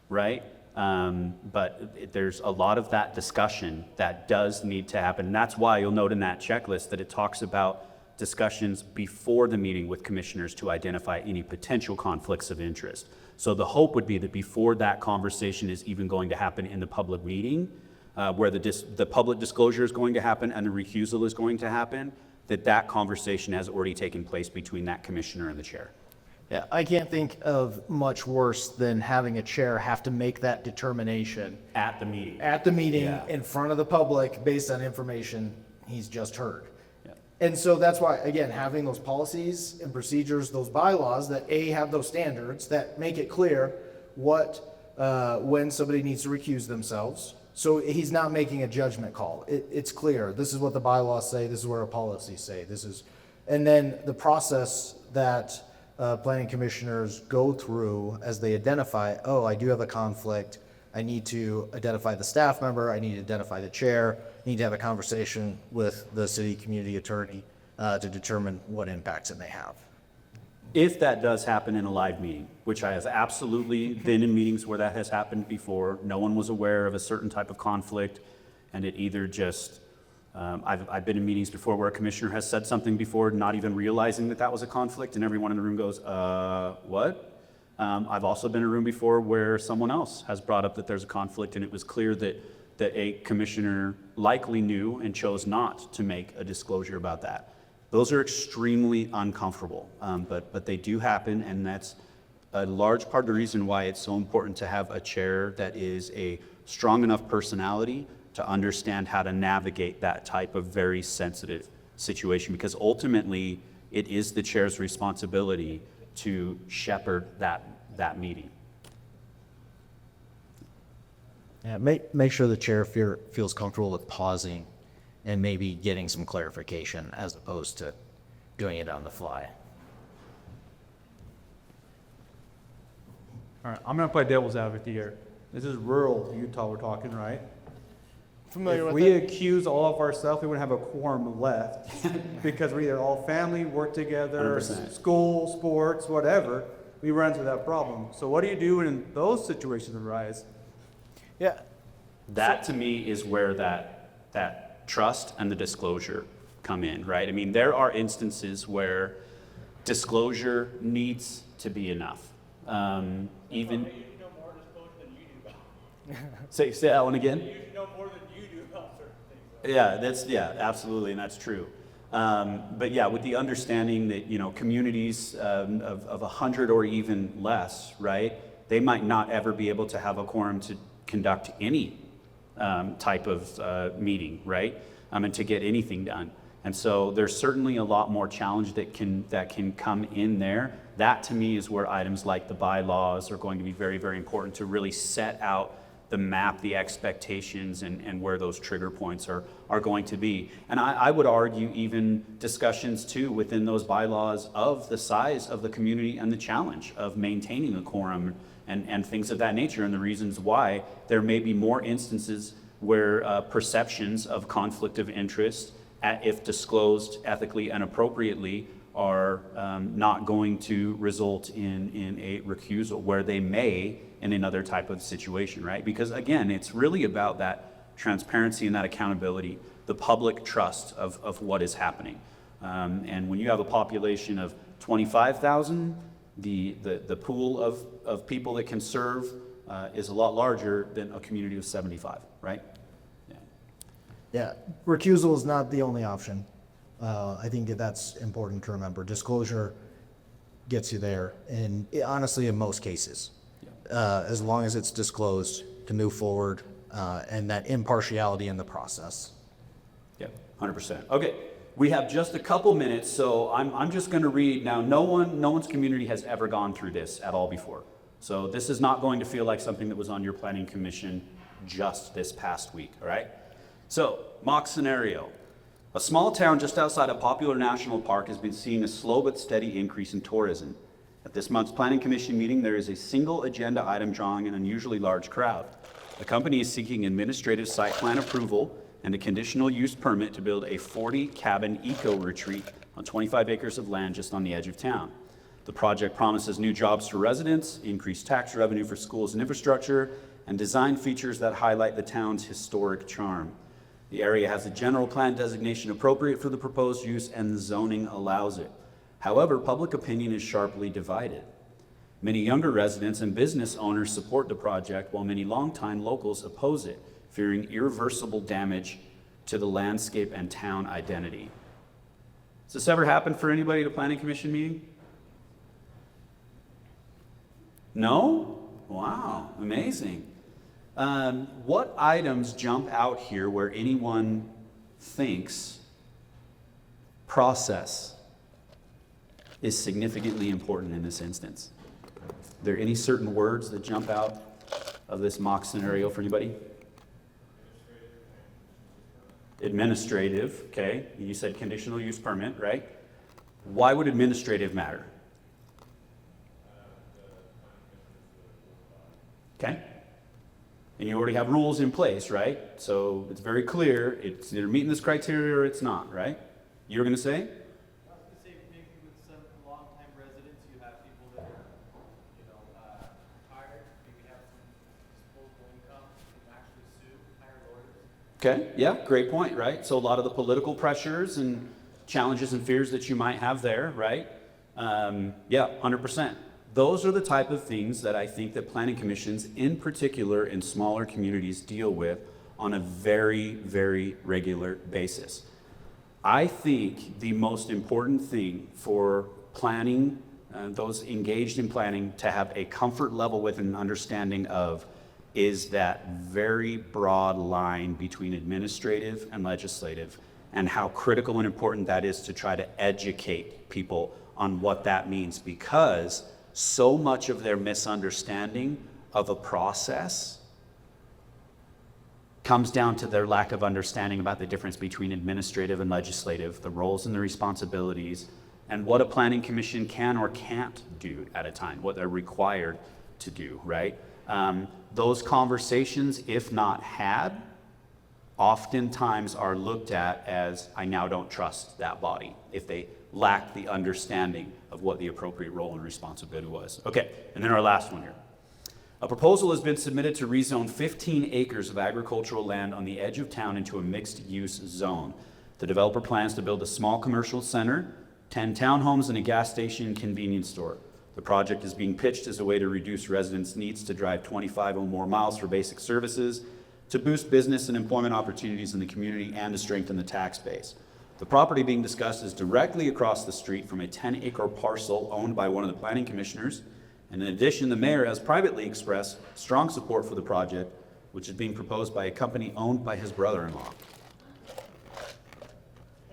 Speaker 2: right? But there's a lot of that discussion that does need to happen. And that's why you'll note in that checklist that it talks about discussions before the meeting with commissioners to identify any potential conflicts of interest. So the hope would be that before that conversation is even going to happen in the public meeting, where the public disclosure is going to happen and the recusal is going to happen, that conversation has already taken place between that commissioner and the chair.
Speaker 1: Yeah, I can't think of much worse than having a chair have to make that determination
Speaker 2: At the meeting.
Speaker 1: at the meeting
Speaker 2: Yeah.
Speaker 1: in front of the public based on information he's just heard.
Speaker 2: Yeah.
Speaker 1: And so that's why, again, having those policies and procedures, those bylaws that have those standards that make it clear when somebody needs to recuse themselves. So he's not making a judgment call. It's clear. This is what the bylaws say. This is what our policies say. And then the process that planning commissioners go through as they identify, oh, I do have a conflict. I need to identify the staff member. I need to identify the chair. I need to have a conversation with the city community attorney to determine what impacts it may have.
Speaker 2: If that does happen in a live meeting, which I have absolutely been in meetings where that has happened before, no one was aware of a certain type of conflict, and it either just, I've been in meetings before where a commissioner has said something before, not even realizing that was a conflict, and everyone in the room goes, what? I've also been in a room before where someone else has brought up that there's a conflict, and it was clear that a commissioner likely knew and chose not to make a disclosure about that. Those are extremely uncomfortable, but they do happen, and that's a large part of the reason why it's so important to have a chair that is a strong enough personality to understand how to navigate that type of very sensitive situation, because ultimately it is the chair's responsibility to shepherd that meeting.
Speaker 1: Yeah, make sure the chair feels comfortable with pausing and maybe getting some clarification as opposed to doing it on the fly.
Speaker 6: All right, I'm gonna play devil's advocate here. This is rural Utah we're talking, right?
Speaker 1: Familiar
Speaker 6: If
Speaker 1: with
Speaker 6: we
Speaker 1: it?
Speaker 6: accuse all of ourselves, we wouldn't have a quorum left because we're either all family, work together,
Speaker 2: 100%.
Speaker 6: school, sports, whatever. We run into that problem. So what do you do when those situations arise?
Speaker 1: Yeah,
Speaker 2: That to me is where that trust and the disclosure come in, right? I mean, there are instances where disclosure needs to be enough. Even say that one again. Yeah, absolutely, and that's true. But yeah, with the understanding that communities of 100 or even less, right? They might not ever be able to have a quorum to conduct any type of meeting, right? And to get anything done. And so there's certainly a lot more challenge that can come in there. That to me is where items like the bylaws are going to be very, very important to really set out the map, the expectations, and where those trigger points are going to be. And I would argue even discussions too within those bylaws of the size of the community and the challenge of maintaining a quorum and things of that nature, and the reasons why there may be more instances where perceptions of conflict of interest, if disclosed ethically and appropriately, are not going to result in a recusal, where they may in another type of situation, right? Because again, it's really about that transparency and that accountability, the public trust of what is happening. And when you have a population of 25,000, the pool of people that can serve is a lot larger than a community of 75, right?
Speaker 1: yeah. Recusal is not the only option. I think that's important to remember. Disclosure gets you there, and honestly, in most cases, as long as it's disclosed to move forward, and that impartiality in the process.
Speaker 2: Yeah, 100%. Okay, we have just a couple minutes, so I'm just going to read. Now, no one's community has ever gone through this at all before. So this is not going to feel like something that was on your planning commission just this past week, all right? So, mock scenario. A small town just outside a popular national park has been seeing a slow but steady increase in tourism. At this month's planning commission meeting, there is a single agenda item drawing an unusually large crowd. The company is seeking administrative site plan approval and a conditional use permit to build a 40-cabin eco-retreat on 25 acres of land just on the edge of town. The project promises new jobs for residents, increased tax revenue for schools and infrastructure, and design features that highlight the town's historic charm. The area has a general plan designation appropriate for the proposed use, and the zoning allows it. However, public opinion is sharply divided. Many younger residents and business owners support the project, while many longtime locals oppose it, fearing irreversible damage to the landscape and town identity. Has this ever happened for anybody at a planning commission meeting? No? Wow, amazing. What items jump out here where anyone thinks process is significantly important in this instance? Are there any certain words that jump out of this mock scenario for anybody? Administrative, okay. You said conditional use permit, right? Why would administrative matter? Okay. And you already have rules in place, right? So it's very clear, it's either meeting this criteria or it's not, right? You were gonna say?
Speaker 7: I was gonna say, maybe with some longtime residents, you have people that are, retired, maybe have some disposable income, and actually sue, hire lawyers.
Speaker 2: Okay, yeah, great point, right? So a lot of the political pressures and challenges and fears that you might have there, right? Yeah, 100%. Those are the type of things that I think that planning commissions, in particular in smaller communities, deal with on a very, very regular basis. I think the most important thing for planning, those engaged in planning, to have a comfort level with an understanding of is that very broad line between administrative and legislative, and how critical and important that is to try to educate people on what that means, because so much of their misunderstanding of a process comes down to their lack of understanding about the difference between administrative and legislative, the roles and the responsibilities, and what a planning commission can or can't do at a time, what they're required to do, right? Those conversations, if not had, oftentimes are looked at as, I now don't trust that body, if they lack the understanding of what the appropriate role and responsibility was. Okay, and then our last one here. A proposal has been submitted to rezone 15 acres of agricultural land on the edge of town into a mixed-use zone. The developer plans to build a small commercial center, 10 townhomes, and a gas station and convenience store. The project is being pitched as a way to reduce residents' needs to drive 25 or more miles for basic services, to boost business and employment opportunities in the community, and to strengthen the tax base. The property being discussed is directly across the street from a 10-acre parcel owned by one of the planning commissioners. And in addition, the mayor has privately expressed strong support for the project, which is being proposed by a company owned by his brother-in-law.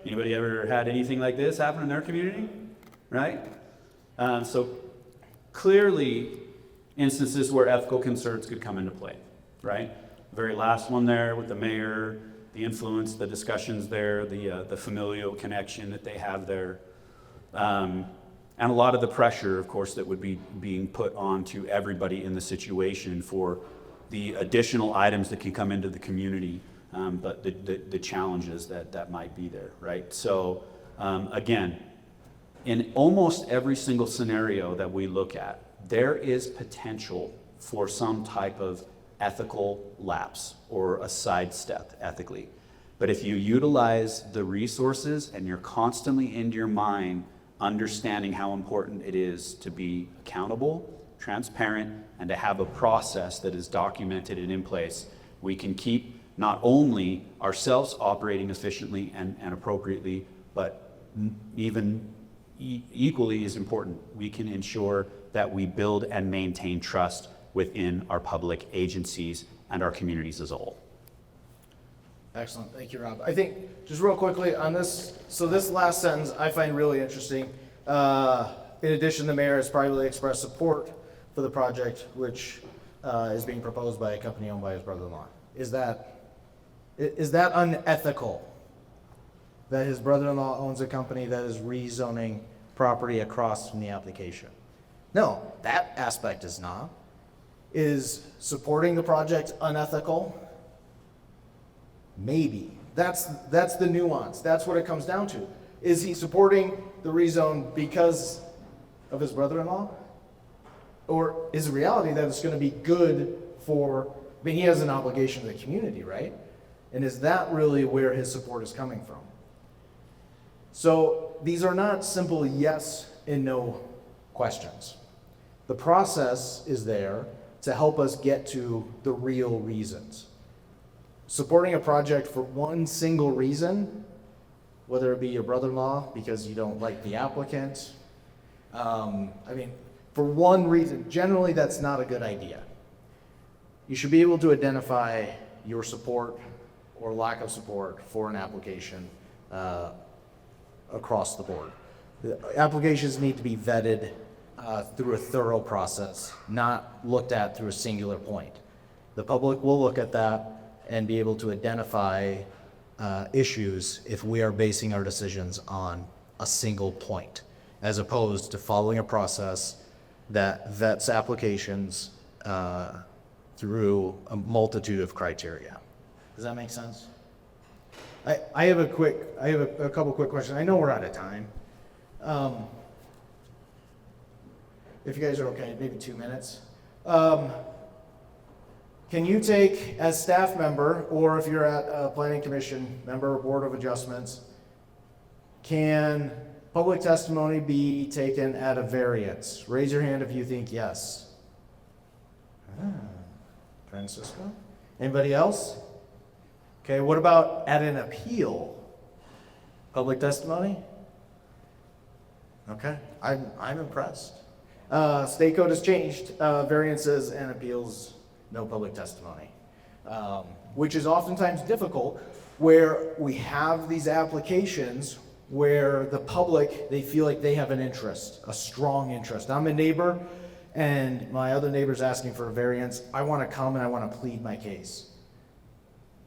Speaker 2: Anybody ever had anything like this happen in their community? Right? So clearly, instances where ethical concerns could come into play, right? The very last one there with the mayor, the influence, the discussions there, the familial connection that they have there, and a lot of the pressure, of course, that would be being put on to everybody in the situation for the additional items that can come into the community, but the challenges that might be there, right? So again, in almost every single scenario that we look at, there is potential for some type of ethical lapse or a sidestep ethically. But if you utilize the resources and you're constantly in your mind understanding how important it is to be accountable, transparent, and to have a process that is documented and in place, we can keep not only ourselves operating efficiently and appropriately, but even equally as important, we can ensure that we build and maintain trust within our public agencies and our communities as a whole.
Speaker 1: Excellent, thank you, Rob. I think, just real quickly on this, so this last sentence I find really interesting. In addition, the mayor has privately expressed support for the project, which is being proposed by a company owned by his brother-in-law. Is that unethical? That his brother-in-law owns a company that is rezoning property across from the application? No, that aspect is not. Is supporting the project unethical? Maybe. That's the nuance. That's what it comes down to. Is he supporting the rezone because of his brother-in-law? Or is the reality that it's going to be good for, I mean, he has an obligation to the community, right? And is that really where his support is coming from? So these are not simple yes and no questions. The process is there to help us get to the real reasons. Supporting a project for one single reason, whether it be your brother-in-law because you don't like the applicant, for one reason, generally that's not a good idea. You should be able to identify your support or lack of support for an application across the board. The applications need to be vetted through a thorough process, not looked at through a singular point. The public will look at that and be able to identify issues if we are basing our decisions on a single point, as opposed to following a process that vets applications through a multitude of criteria. Does that make sense? I have a couple quick questions. I know we're out of time. If you guys are okay, maybe 2 minutes. Can you take, as staff member, or if you're at a planning commission member or board of adjustments, can public testimony be taken at a variance? Raise your hand if you think yes. Francisco? Anybody else? Okay, what about at an appeal? Public testimony? Okay, I'm impressed. State code has changed, variances and appeals, no public testimony, which is oftentimes difficult where we have these applications where the public, they feel like they have an interest, a strong interest. I'm a neighbor and my other neighbor's asking for a variance. I want to come and I want to plead my case.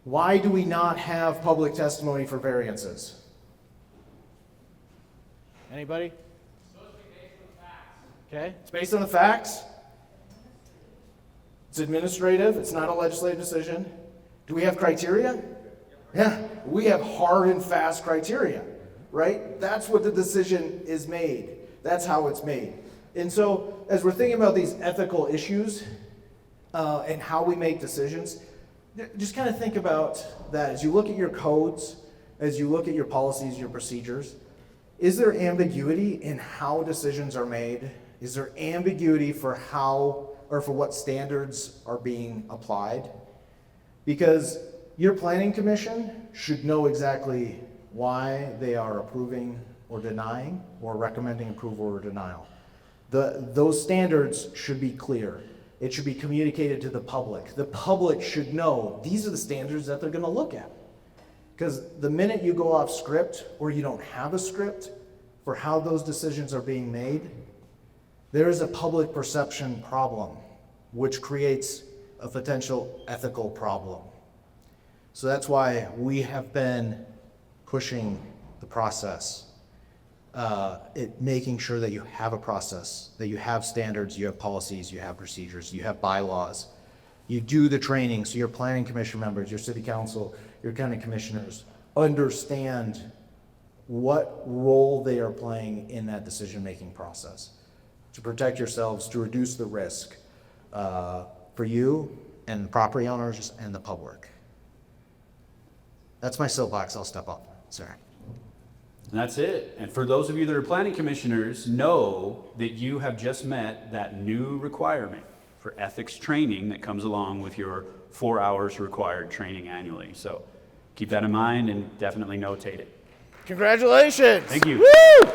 Speaker 1: Why do we not have public testimony for variances? Anybody? Okay, it's based on the facts. It's administrative, it's not a legislative decision. Do we have criteria? Yeah, we have hard and fast criteria, right? That's what the decision is made. That's how it's made. And so, as we're thinking about these ethical issues and how we make decisions, just kind of think about that. As you look at your codes, as you look at your policies, your procedures, is there ambiguity in how decisions are made? Is there ambiguity for how or for what standards are being applied? Because your planning commission should know exactly why they are approving or denying or recommending approval or denial. Those standards should be clear. It should be communicated to the public. The public should know these are the standards that they're going to look at. Because the minute you go off script or you don't have a script for how those decisions are being made, there is a public perception problem, which creates a potential ethical problem. So that's why we have been pushing the process, making sure that you have a process, that you have standards, you have policies, you have procedures, you have bylaws. You do the training so your planning commission members, your city council, your county commissioners understand what role they are playing in that decision-making process to protect yourselves, to reduce the risk for you and property owners and the public. That's my soapbox. I'll step up. Sorry.
Speaker 2: And that's it. And for those of you that are planning commissioners, know that you have just met that new requirement for ethics training that comes along with your 4 hours required training annually. So keep that in mind and definitely notate it.
Speaker 1: Congratulations.
Speaker 2: Thank you.
Speaker 1: Woo!